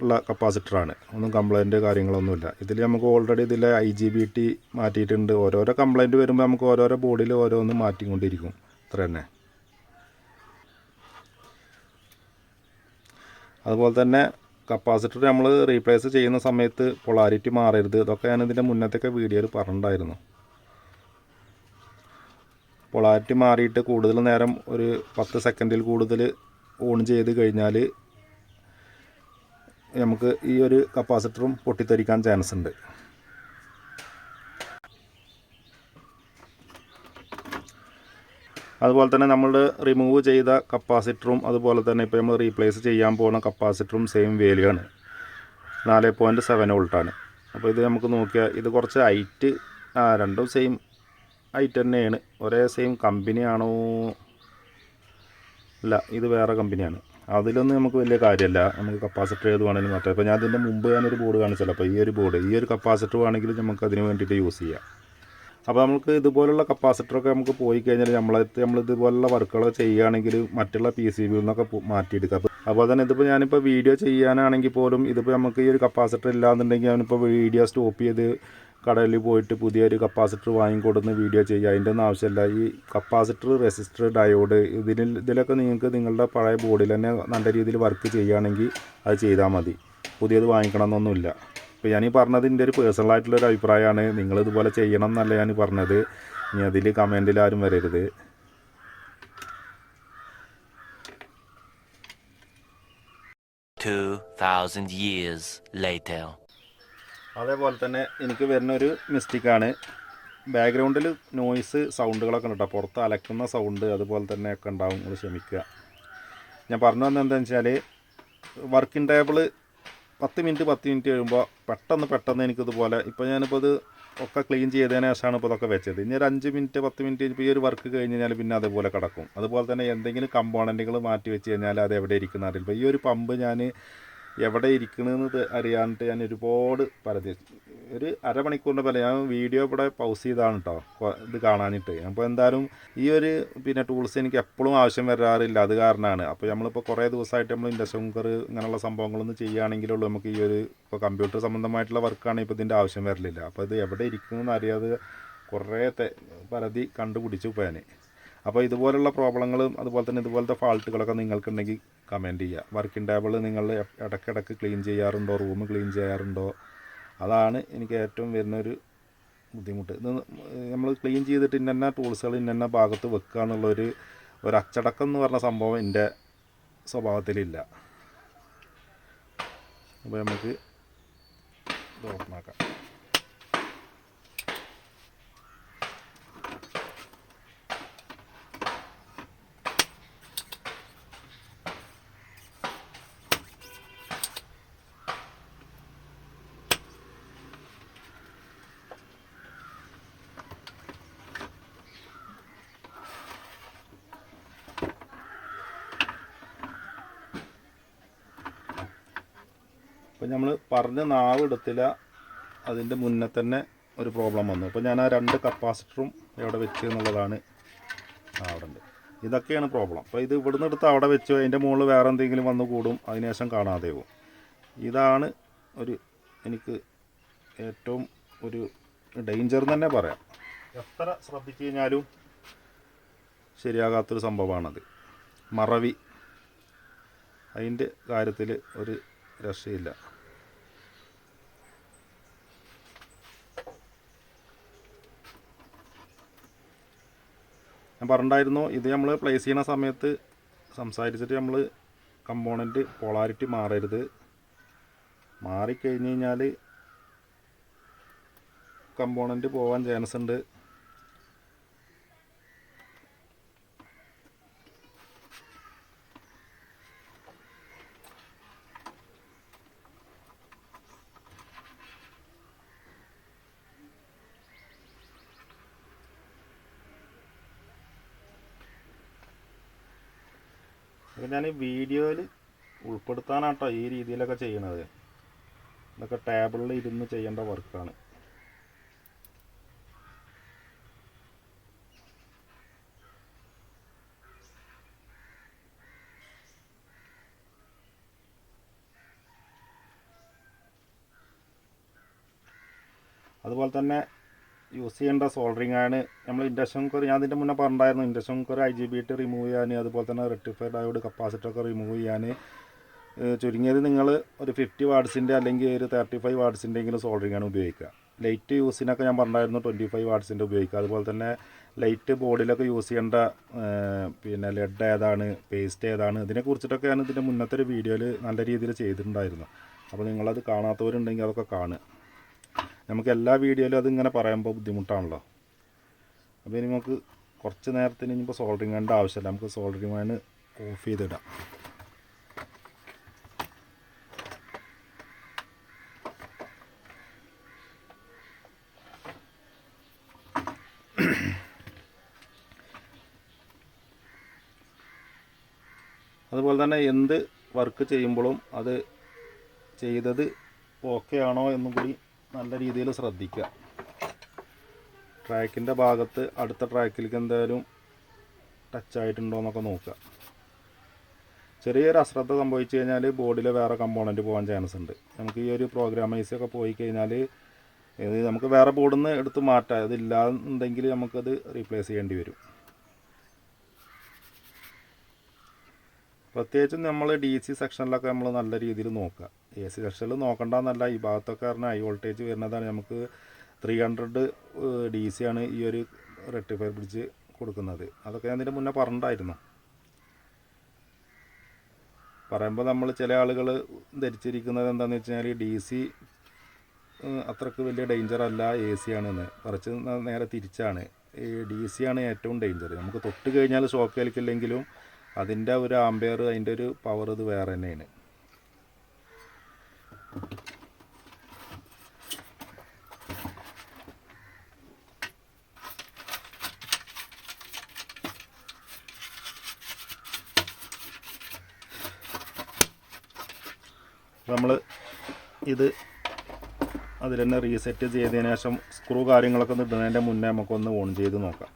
ഉള്ള കപ്പാസിറ്ററാണ്. ഒന്നും കംപ്ലൈൻറ്റ് കാര്യങ്ങളൊന്നുമില്ല. ഇതിൽ നമുക്ക് ഓൾറെഡി ഇതിൽ IGBT മാറ്റിയിട്ടുണ്ട്. ഓരോരോ കംപ്ലൈൻറ്റ് വരുമ്പോൾ നമുക്ക് ഓരോരോ ബോർഡിൽ ഓരോന്ന് മാറ്റിക്കൊണ്ടിരിക്കും. അത്ര തന്നെ. അതുപോലെ തന്നെ കപ്പാസിറ്റർ നമ്മൾ റീപ്ലേസ് ചെയ്യുന്ന സമയത്ത് പൊളാരിറ്റി മാറരുത്. ഇതൊക്കെ ഞാൻ ഇതിൻ്റെ മുന്നത്തൊക്കെ വീഡിയോയിൽ പറഞ്ഞിട്ടുണ്ടായിരുന്നു. പൊളാരിറ്റി മാറിയിട്ട് കൂടുതൽ നേരം ഒരു 10 സെക്കൻഡിൽ കൂടുതൽ ഓൺ ചെയ്ത് കഴിഞ്ഞാൽ നമുക്ക് ഈ ഒരു കപ്പാസിറ്ററും പൊട്ടിത്തെറിക്കാൻ ചാൻസ് ഉണ്ട്. അതുപോലെ തന്നെ നമ്മൾ റിമൂവ് ചെയ്ത കപ്പാസിറ്ററും അതുപോലെ തന്നെ ഇപ്പോൾ നമ്മൾ റീപ്ലേസ് ചെയ്യാൻ പോകുന്ന കപ്പാസിറ്ററും സെയിം വാല്യൂ ആണ്, 4.7 വോൾട്ടാണ്. അപ്പോൾ ഇത് നമുക്ക് നോക്കിയാൽ ഇത് കുറച്ച് ഹൈറ്റ്, രണ്ടും സെയിം ഹൈറ്റ് തന്നെയാണ്. ഒരേ സെയിം കമ്പനിയാണോ? അല്ല, ഇത് വേറെ കമ്പനിയാണ്. അതിലൊന്നും നമുക്ക് വലിയ കാര്യമല്ല. നമുക്ക് കപ്പാസിറ്റർ ഏത് വേണമെങ്കിലും മാറ്റാം. ഇപ്പോൾ ഞാൻ ഇതിൻ്റെ മുമ്പ് ഞാനൊരു ബോർഡ് കാണിച്ചല്ലോ. അപ്പോൾ ഈ ഒരു കപ്പാസിറ്റർ വേണമെങ്കിൽ നമുക്ക് അതിന് വേണ്ടിയിട്ട് യൂസ് ചെയ്യാം. അപ്പോൾ നമുക്ക് ഇതുപോലുള്ള കപ്പാസിറ്ററൊക്കെ നമുക്ക് പോയി കഴിഞ്ഞാൽ നമ്മൾ ഇതുപോലുള്ള വർക്കുകളൊക്കെ ചെയ്യുകയാണെങ്കിൽ മറ്റുള്ള PCBയിൽ നിന്നൊക്കെ മാറ്റിയെടുക്കാം. അപ്പോൾ തന്നെ ഇതിപ്പോൾ ഞാനിപ്പോൾ വീഡിയോ ചെയ്യാനാണെങ്കിൽ പോലും ഇതിപ്പോൾ നമുക്ക് ഈ ഒരു കപ്പാസിറ്റർ ഇല്ലാന്നുണ്ടെങ്കിൽ അവനിപ്പോൾ വീഡിയോ സ്റ്റോപ്പ് ചെയ്ത് കടയിൽ പോയിട്ട് പുതിയൊരു കപ്പാസിറ്റർ വാങ്ങിക്കൊടുന്ന് വീഡിയോ ചെയ്യുക, അതിൻ്റെ ഒന്നും ആവശ്യമില്ല. ഈ കപ്പാസിറ്റർ, റെസിസ്റ്റർ, ഡയോഡ് ഇതിലൊക്കെ നിങ്ങൾക്ക് നിങ്ങളുടെ പഴയ ബോർഡിൽ തന്നെ നല്ല രീതിയിൽ വർക്ക് ചെയ്യുകയാണെങ്കിൽ അത് ചെയ്താൽ മതി. പുതിയത് വാങ്ങിക്കണമെന്നൊന്നുമില്ല. ഇപ്പോൾ ഞാൻ ഈ പറഞ്ഞത് എൻ്റെ ഒരു പേഴ്സണലായിട്ടുള്ളൊരു അഭിപ്രായമാണ്. നിങ്ങളിതുപോലെ ചെയ്യണം എന്നല്ല ഞാൻ പറഞ്ഞത്. ഇനി അതിൽ കമൻറ്റിൽ ആരും വരരുത്. years later. അതേപോലെ തന്നെ എനിക്ക് വരുന്നൊരു മിസ്റ്റേക്കാണ്, ബാക്ക്ഗ്രൗണ്ടിൽ നോയ്സ് സൗണ്ടുകളൊക്കെ ഉണ്ട് കേട്ടോ. പുറത്ത് അലക്കുന്ന സൗണ്ട് അതുപോലെ തന്നെ ഒക്കെ ഉണ്ടാവും, നിങ്ങൾ ക്ഷമിക്കുക. ഞാൻ പറഞ്ഞു വന്നത് എന്താണെന്ന് വെച്ചാൽ, വർക്കിംഗ് ടേബിൾ 10 മിനിറ്റ് കഴിയുമ്പോൾ പെട്ടെന്ന് എനിക്കിതുപോലെ, ഇപ്പോൾ ഞാനിപ്പോൾ ഇത് ഒക്കെ ക്ലീൻ ചെയ്തതിന് ശേഷമാണ് ഇപ്പോൾ ഇതൊക്കെ വെച്ചത്. ഇനി ഒരു 5 മിനിറ്റ് 10 മിനിറ്റ് ഇപ്പോൾ ഈ ഒരു വർക്ക് കഴിഞ്ഞ് കഴിഞ്ഞാൽ പിന്നെ അതേപോലെ കിടക്കും. അതുപോലെ തന്നെ എന്തെങ്കിലും കമ്പോണൻറ്റുകൾ മാറ്റി വെച്ച് കഴിഞ്ഞാൽ അത് എവിടെ ഇരിക്കുന്ന അറിയില്ല. ഈ ഒരു പമ്പ് ഞാൻ എവിടെ ഇരിക്കണമെന്ന് അറിയാനിട്ട് ഞാൻ ഒരുപാട് പരതി, ഒരു അരമണിക്കൂറിൻ്റെ പോലെ ഞാൻ വീഡിയോ ഇവിടെ പൗസ് ചെയ്താണ് കേട്ടോ ഇത് കാണാനിട്ട്. അപ്പോൾ എന്തായാലും ഈ ഒരു ടൂൾസ് എനിക്ക് എപ്പോഴും ആവശ്യം വരാറില്ല, അത് കാരണമാണ്. അപ്പോൾ നമ്മളിപ്പോൾ കുറേ ദിവസമായിട്ട് നമ്മൾ ഇൻഡക്ഷൻ കുക്കർ ഇങ്ങനെയുള്ള സംഭവങ്ങളൊന്നും ചെയ്യുകയാണെങ്കിലുള്ളൂ നമുക്ക് ഈ ഒരു ഇപ്പോൾ കമ്പ്യൂട്ടർ സംബന്ധമായിട്ടുള്ള വർക്കാണെങ്കിൽ ഇപ്പോൾ ഇതിൻ്റെ ആവശ്യം വരലില്ല. അപ്പോൾ ഇത് എവിടെ ഇരിക്കണമെന്ന് അറിയാതെ കുറേ പരതി കണ്ടുപിടിച്ചു ഇപ്പോൾ ഞാൻ. അപ്പോൾ ഇതുപോലുള്ള പ്രോബ്ലങ്ങളും അതുപോലെ തന്നെ ഇതുപോലത്തെ ഫാൾട്ടുകളൊക്കെ നിങ്ങൾക്കുണ്ടെങ്കിൽ കമൻറ്റ് ചെയ്യുക. വർക്കിംഗ് ടേബിൾ നിങ്ങൾ ഇടയ്ക്കിടയ്ക്ക് ക്ലീൻ ചെയ്യാറുണ്ടോ, റൂം ക്ലീൻ ചെയ്യാറുണ്ടോ? അതാണ് എനിക്ക് ഏറ്റവും വരുന്നൊരു ബുദ്ധിമുട്ട്. ഇത് നമ്മൾ ക്ലീൻ ചെയ്തിട്ട് ഇന്ന ടൂൾസുകൾ ഇന്ന ഭാഗത്ത് വെക്കുക എന്നുള്ളൊരു അച്ചടക്കം എന്ന് പറഞ്ഞ സംഭവം എൻ്റെ സ്വഭാവത്തിലില്ല. അപ്പോൾ നമുക്ക് ഇത് ഓപ്പണാക്കാം. അപ്പോൾ നമ്മൾ പറഞ്ഞ നാവ് എടുത്തില്ല, അതിൻ്റെ മുന്നേ തന്നെ ഒരു പ്രോബ്ലം വന്നു. അപ്പോൾ ഞാൻ ആ 2 കപ്പാസിറ്ററും എവിടെ വെച്ച് എന്നുള്ളതാണ് അവിടെ ഉണ്ട്. ഇതൊക്കെയാണ് പ്രോബ്ലം. അപ്പോൾ ഇത് ഇവിടുന്ന് എടുത്ത് അവിടെ വെച്ചു, അതിൻ്റെ മുകളിൽ വേറെ എന്തെങ്കിലും വന്ന് കൂടും, അതിനുശേഷം കാണാതെ പോകും. ഇതാണ് എനിക്ക് ഏറ്റവും ഒരു ഡേഞ്ചർ എന്ന് തന്നെ പറയാം. എത്ര ശ്രദ്ധിച്ചു കഴിഞ്ഞാലും ശരിയാകാത്തൊരു സംഭവമാണത്. മറവി, അതിൻ്റെ കാര്യത്തിൽ ഒരു രക്ഷയില്ല. ഞാൻ പറഞ്ഞിട്ടുണ്ടായിരുന്നു, ഇത് നമ്മൾ പ്ലേസ് ചെയ്യുന്ന സമയത്ത് സംസാരിച്ചിട്ട് നമ്മൾ കമ്പോണൻറ്റ് പോളാരിറ്റി മാറരുത്. മാറിക്കഴിഞ്ഞ് കഴിഞ്ഞാൽ കമ്പോണൻറ്റ് പോകാൻ ചാൻസ് ഉണ്ട്. അപ്പോൾ ഞാൻ വീഡിയോയിൽ ഉൾപ്പെടുത്താനാട്ടോ ഈ രീതിയിലൊക്കെ ചെയ്യണത്. ഇതൊക്കെ ടേബിളിൽ ഇരുന്ന് ചെയ്യേണ്ട വർക്കാണ്. അതുപോലെ തന്നെ യൂസ് ചെയ്യേണ്ട സോൾഡറിങ് ആണ്. നമ്മൾ ഇൻഡക്ഷൻ കുക്കർ, ഞാൻ അതിൻ്റെ മുന്നേ പറഞ്ഞിട്ടുണ്ടായിരുന്നു, ഇൻഡക്ഷൻ കുക്കർ IGBT റിമൂവ് ചെയ്യാൻ, അതുപോലെ തന്നെ റെക്ടിഫൈഡ് ഡയോഡ് കപ്പാസിറ്ററൊക്കെ റിമൂവ് ചെയ്യാൻ ചുരുങ്ങിയത് നിങ്ങൾ ഒരു 50 വാട്ട്സിൻ്റെ അല്ലെങ്കിൽ ഒരു 35 വാട്ട്സിൻ്റെ എങ്കിലും സോൾഡറിങ് ആണ് ഉപയോഗിക്കുക. ലൈറ്റ് യൂസിനൊക്കെ ഞാൻ പറഞ്ഞിട്ടുണ്ടായിരുന്നു 25 വാട്ട്സിൻ്റെ ഉപയോഗിക്കുക. അതുപോലെ തന്നെ ലൈറ്റ് ബോർഡിലൊക്കെ യൂസ് ചെയ്യേണ്ട ലെഡ് ഏതാണ്, പേസ്റ്റ് ഏതാണ്, ഇതിനെക്കുറിച്ചിട്ടൊക്കെ ഞാൻ ഇതിൻ്റെ മുന്നത്തെ ഒരു വീഡിയോയിൽ നല്ല രീതിയിൽ ചെയ്തിട്ടുണ്ടായിരുന്നു. അപ്പോൾ നിങ്ങളത് കാണാത്തവരുണ്ടെങ്കിൽ അതൊക്കെ കാണുക. നമുക്ക് എല്ലാ വീഡിയോയിലും അതിങ്ങനെ പറയുമ്പോൾ ബുദ്ധിമുട്ടാണല്ലോ. അപ്പോൾ ഇനി നമുക്ക് കുറച്ച് നേരത്തിന് ഇനിയിപ്പോൾ സോൾഡറിങ് വേണ്ട ആവശ്യമില്ല, നമുക്ക് സോൾഡറിങ് വേണം ഓഫ് ചെയ്തിടാം. അതുപോലെ തന്നെ എന്ത് വർക്ക് ചെയ്യുമ്പോഴും അത് ചെയ്തത് ഓക്കെ ആണോ എന്നും കൂടി നല്ല രീതിയിൽ ശ്രദ്ധിക്കുക. ട്രാക്കിൻ്റെ ഭാഗത്ത് അടുത്ത ട്രാക്കിലേക്ക് എന്തായാലും ടച്ച് ആയിട്ടുണ്ടോ എന്നൊക്കെ നോക്കുക. ചെറിയൊരു അശ്രദ്ധ സംഭവിച്ചു കഴിഞ്ഞാൽ ബോർഡിൽ വേറെ കമ്പോണൻറ്റ് പോകാൻ ചാൻസ് ഉണ്ട്. നമുക്ക് ഈ ഒരു പ്രോഗ്രാമൈസൊക്കെ പോയി കഴിഞ്ഞാൽ ഇത് നമുക്ക് വേറെ ബോർഡിൽ നിന്ന് എടുത്ത് മാറ്റാം. ഇതില്ലാന്നുണ്ടെങ്കിൽ നമുക്കത് റീപ്ലേസ് ചെയ്യേണ്ടി വരും. പ്രത്യേകിച്ചും നമ്മൾ DC സെക്ഷനിലൊക്കെ നമ്മൾ നല്ല രീതിയിൽ നോക്കുക. AC സെക്ഷനിൽ നോക്കണ്ടെന്നല്ല, ഈ ഭാഗത്തൊക്കെ പറഞ്ഞാൽ ഹൈ വോൾട്ടേജ് വരുന്നതാണ്. നമുക്ക് 300 DC ആണ് ഈ ഒരു റെക്ടിഫയർ ബ്രിഡ്ജ് കൊടുക്കുന്നത്. അതൊക്കെ ഞാൻ ഇതിൻ്റെ മുന്നേ പറഞ്ഞിട്ടുണ്ടായിരുന്നു. പറയുമ്പോൾ നമ്മൾ ചില ആളുകൾ ധരിച്ചിരിക്കുന്നത് എന്താണെന്ന് വെച്ച് കഴിഞ്ഞാൽ DC അത്രക്ക് വലിയ ഡേഞ്ചർ അല്ല, AC ആണെന്ന്. കുറച്ച് നേരെ തിരിച്ചാണ്. ഈ DC ആണ് ഏറ്റവും ഡേഞ്ചർ. നമുക്ക് തൊട്ട് കഴിഞ്ഞാൽ ഷോക്ക് ഏൽക്കില്ലെങ്കിലും അതിൻ്റെ ഒരു ആംബിയർ, അതിൻ്റെ ഒരു പവർ ഇത് വേറെ തന്നെയാണ്. നമ്മൾ ഇത് അതിൽ തന്നെ റീസെറ്റ് ചെയ്തതിന് ശേഷം സ്ക്രൂ കാര്യങ്ങളൊക്കെ ഒന്ന് ഇടുന്നതിൻ്റെ മുന്നേ നമുക്കൊന്ന് ഓൺ ചെയ്ത് നോക്കാം.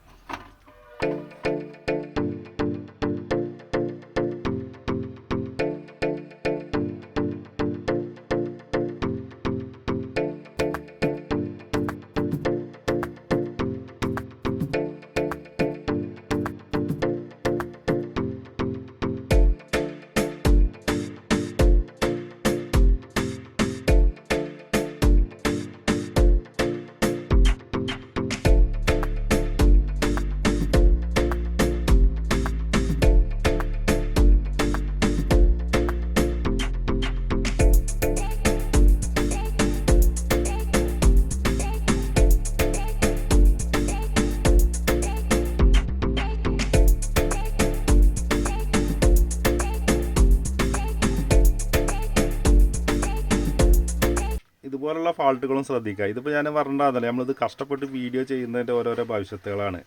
ഇതുപോലുള്ള ഫാൾട്ടുകളും ശ്രദ്ധിക്കുക. ഇതിപ്പോൾ ഞാൻ പറഞ്ഞിട്ടുണ്ടല്ലോ, നമ്മളിത് കഷ്ടപ്പെട്ട് വീഡിയോ ചെയ്യുന്നതിൻ്റെ ഓരോരോ ഭവിഷ്യത്തുകളാണ്.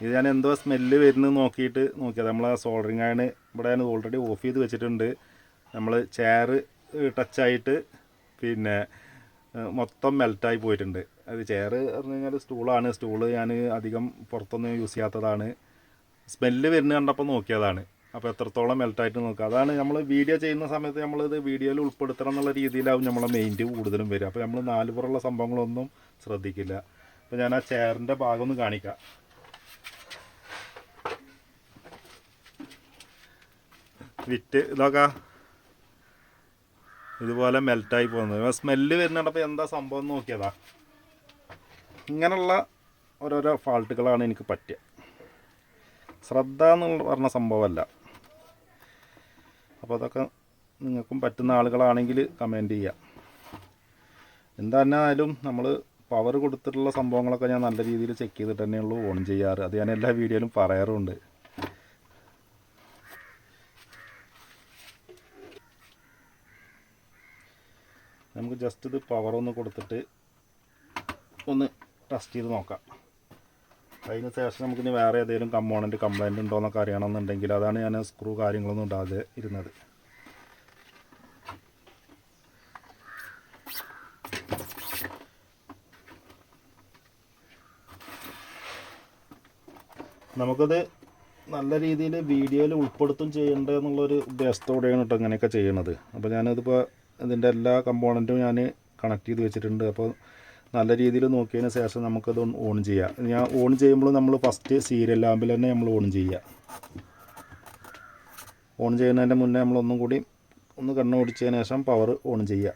ഇത് ഞാൻ എന്തോ സ്മെല്ല് വരുന്നത് നോക്കിയത്. നമ്മൾ ആ സോൾഡറിങ് ആണ് ഇവിടെ ഞാൻ ഓൾറെഡി ഓഫ് ചെയ്ത് വെച്ചിട്ടുണ്ട്. നമ്മൾ ചെയർ ടച്ചായിട്ട് പിന്നെ മൊത്തം മെൽറ്റായി പോയിട്ടുണ്ട്. അത് ചെയർ പറഞ്ഞു കഴിഞ്ഞാൽ സ്റ്റൂളാണ്. സ്റ്റൂള് ഞാൻ അധികം പുറത്തൊന്നും യൂസ് ചെയ്യാത്തതാണ്. സ്മെല്ല് വരുന്നത് കണ്ടപ്പോൾ നോക്കിയതാണ്. അപ്പോൾ എത്രത്തോളം മെൽറ്റായിട്ട് നോക്കുക. അതാണ് നമ്മൾ വീഡിയോ ചെയ്യുന്ന സമയത്ത് നമ്മളിത് വീഡിയോയിൽ ഉൾപ്പെടുത്തണം എന്നുള്ള രീതിയിലാവും നമ്മളെ മെയിൻറ്റ് കൂടുതലും വരും. അപ്പോൾ നമ്മൾ നാലുപുറമുള്ള സംഭവങ്ങളൊന്നും ശ്രദ്ധിക്കില്ല. അപ്പോൾ ഞാൻ ആ ചെയറിൻ്റെ ഭാഗം ഒന്ന് കാണിക്കാം. വിറ്റ് ഇതൊക്കെ ഇതുപോലെ മെൽറ്റായി പോകുന്നത്. സ്മെല്ല് വരുന്നുണ്ടപ്പോൾ എന്താ സംഭവം നോക്കിയതാ. ഇങ്ങനെയുള്ള ഓരോരോ ഫാൾട്ടുകളാണ് എനിക്ക് പറ്റുക. ശ്രദ്ധ എന്ന് പറഞ്ഞ സംഭവമല്ല. അപ്പോൾ അതൊക്കെ നിങ്ങൾക്കും പറ്റുന്ന ആളുകളാണെങ്കിൽ കമൻറ്റ് ചെയ്യുക. എന്തായാലും നമ്മൾ പവർ കൊടുത്തിട്ടുള്ള സംഭവങ്ങളൊക്കെ ഞാൻ നല്ല രീതിയിൽ ചെക്ക് ചെയ്തിട്ട് തന്നെയുള്ളൂ ഓൺ ചെയ്യാറ്. അത് ഞാൻ എല്ലാ വീഡിയോയിലും പറയാറുണ്ട്. നമുക്ക് ജസ്റ്റ് ഇത് പവറൊന്ന് കൊടുത്തിട്ട് ഒന്ന് ടെസ്റ്റ് ചെയ്ത് നോക്കാം. അതിന് ശേഷം നമുക്കിനി വേറെ ഏതെങ്കിലും കംപ്ലൈൻറ്റ് ഉണ്ടോ എന്നൊക്കെ അറിയണമെന്നുണ്ടെങ്കിൽ അതാണ് ഞാൻ സ്ക്രൂ കാര്യങ്ങളൊന്നും ഇടാതെ ഇരുന്നത്. നമുക്കത് നല്ല രീതിയിൽ വീഡിയോയിൽ ഉൾപ്പെടുത്തും ചെയ്യേണ്ടത് എന്നുള്ളൊരു ഉദ്ദേശത്തോടെയാണ് കേട്ടോ ഇങ്ങനെയൊക്കെ ചെയ്യണത്. അപ്പോൾ ഞാനിതിപ്പോൾ ഇതിൻ്റെ എല്ലാ കമ്പോണൻറ്റും ഞാൻ കണക്ട് ചെയ്ത് വെച്ചിട്ടുണ്ട്. അപ്പോൾ നല്ല രീതിയിൽ നോക്കിയതിന് ശേഷം നമുക്കത് ഓൺ ചെയ്യാം. ഞാൻ ഓൺ ചെയ്യുമ്പോൾ നമ്മൾ ഫസ്റ്റ് സീരിയൽ ലാമ്പിൽ തന്നെ നമ്മൾ ഓൺ ചെയ്യുക. ഓൺ ചെയ്യുന്നതിൻ്റെ മുന്നേ നമ്മളൊന്നും കൂടി ഒന്ന് കണ്ണ് ഓടിച്ചതിന് ശേഷം പവർ ഓൺ ചെയ്യുക.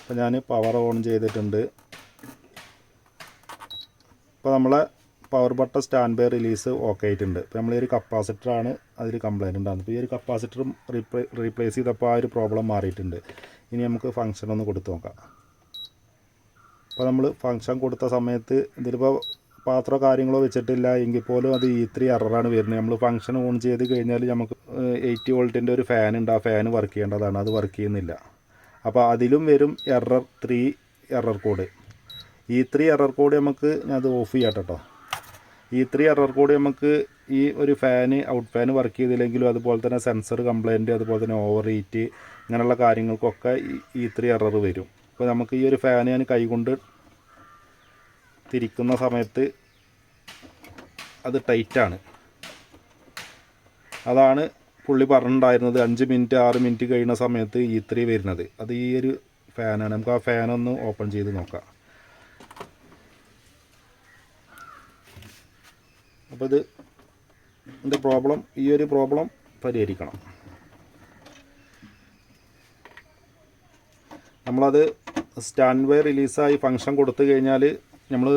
അപ്പോൾ ഞാൻ പവർ ഓൺ ചെയ്തിട്ടുണ്ട്. ഇപ്പോൾ നമ്മളെ power button stand by release okay ആയിട്ടുണ്ട്. ഇപ്പോൾ നമ്മൾ ഈ ഒരു കപ്പാസിറ്ററാണ് അതിൽ കംപ്ലൈൻറ്റ് ഉണ്ടാകുന്നത്. ഇപ്പോൾ ഈ ഒരു കപ്പാസിറ്ററും റീപ്ലേസ് ചെയ്തപ്പോൾ ആ ഒരു പ്രോബ്ലം മാറിയിട്ടുണ്ട്. ഇനി നമുക്ക് ഫങ്ഷൻ ഒന്ന് കൊടുത്ത് നോക്കാം. അപ്പോൾ നമ്മൾ ഫങ്ഷൻ കൊടുത്ത സമയത്ത് ഇതിലിപ്പോൾ പാത്രമോ കാര്യങ്ങളോ വെച്ചിട്ടില്ല എങ്കിൽ പോലും അത് E3 എററാണ് വരുന്നത്. നമ്മൾ ഫങ്ഷൻ ഓൺ ചെയ്ത് കഴിഞ്ഞാൽ നമുക്ക് 80 വോൾട്ടിൻ്റെ ഒരു ഫാൻ ഉണ്ട്. ആ ഫാൻ വർക്ക് ചെയ്യേണ്ടതാണ്. അത് വർക്ക് ചെയ്യുന്നില്ല. അപ്പോൾ അതിലും വരും error 3 error code. E3 error code നമുക്ക് ഞാൻ അത് ഓഫ് ചെയ്യാം കേട്ടോ. E3 എറർ കോഡ് നമുക്ക് ഈ ഒരു ഫാന് ഔട്ട് ഫാൻ വർക്ക് ചെയ്തില്ലെങ്കിലും അതുപോലെ തന്നെ സെൻസർ കംപ്ലൈൻറ്റ് അതുപോലെ തന്നെ ഓവർ ഹീറ്റ് ഇങ്ങനെയുള്ള കാര്യങ്ങൾക്കൊക്കെ E3 എറർ വരും. അപ്പോൾ നമുക്ക് ഈ ഒരു ഫാൻ ഞാൻ കൈകൊണ്ട് തിരിക്കുന്ന സമയത്ത് അത് ടൈറ്റാണ്. അതാണ് പുള്ളി പറഞ്ഞിട്ടുണ്ടായിരുന്നത് 5 മിനിറ്റ് 6 മിനിറ്റ് കഴിയുന്ന സമയത്ത് E3 വരുന്നത്. അത് ഈ ഒരു ഫാനാണ്. നമുക്ക് ആ ഫാനൊന്ന് ഓപ്പൺ ചെയ്ത് നോക്കാം. അപ്പോൾ ഇതിൻ്റെ പ്രോബ്ലം, ഈ ഒരു പ്രോബ്ലം പരിഹരിക്കണം. നമ്മളത് സ്റ്റാൻഡ് ബൈ റിലീസായി ഫങ്ഷൻ കൊടുത്തു കഴിഞ്ഞാൽ നമ്മൾ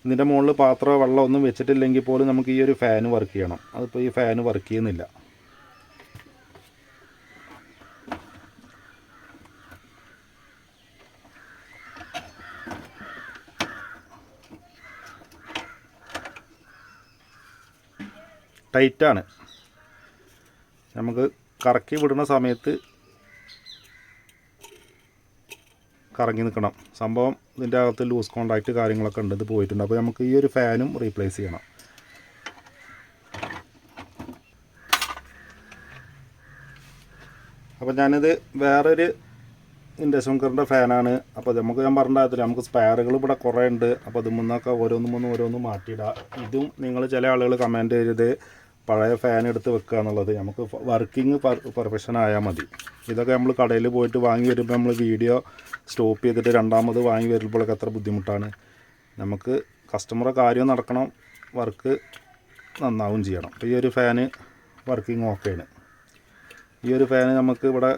ഇതിൻ്റെ മുകളിൽ പാത്രമോ വെള്ളം ഒന്നും വെച്ചിട്ടില്ലെങ്കിൽ പോലും നമുക്ക് ഈ ഒരു ഫാന് വർക്ക് ചെയ്യണം. അതിപ്പോൾ ഈ ഫാന് വർക്ക് ചെയ്യുന്നില്ല. ടൈറ്റാണ്. നമുക്ക് കറക്കി വിടുന്ന സമയത്ത് കറങ്ങി നിൽക്കണം. സംഭവം ഇതിൻ്റെ അകത്ത് ലൂസ് കോണ്ടാക്റ്റ് കാര്യങ്ങളൊക്കെ ഉണ്ട്. ഇത് പോയിട്ടുണ്ട്. അപ്പോൾ നമുക്ക് ഈ ഒരു ഫാനും റീപ്ലേസ് ചെയ്യണം. അപ്പോൾ ഞാനിത് വേറൊരു ഇൻഡക്ഷൻ കുക്കറിൻ്റെ ഫാനാണ്. അപ്പോൾ നമുക്ക് ഞാൻ പറഞ്ഞില്ല, നമുക്ക് സ്പെയറുകൾ ഇവിടെ കുറേ ഉണ്ട്. അപ്പോൾ ഇത് മുന്നൊക്കെ ഓരോന്നും മാറ്റിയിടുക. ഇതും നിങ്ങൾ ചില ആളുകൾ കമൻറ്റ് ചെയ്തത് പഴയ ഫാൻ എടുത്ത് വെക്കുക എന്നുള്ളത്. നമുക്ക് വർക്കിംഗ് പെർഫെക്ഷൻ ആയാൽ മതി. ഇതൊക്കെ നമ്മൾ കടയിൽ പോയിട്ട് വാങ്ങി വരുമ്പോൾ നമ്മൾ വീഡിയോ സ്റ്റോപ്പ് ചെയ്തിട്ട് രണ്ടാമത് വാങ്ങി വരുമ്പോഴൊക്കെ എത്ര ബുദ്ധിമുട്ടാണ്. നമുക്ക് കസ്റ്റമറെ കാര്യം നടക്കണം, വർക്ക് നന്നാവും ചെയ്യണം. അപ്പോൾ ഈ ഒരു ഫാന് വർക്കിംഗ് ഓക്കെയാണ്. ഈ ഒരു ഫാന് നമുക്ക് ഇവിടെ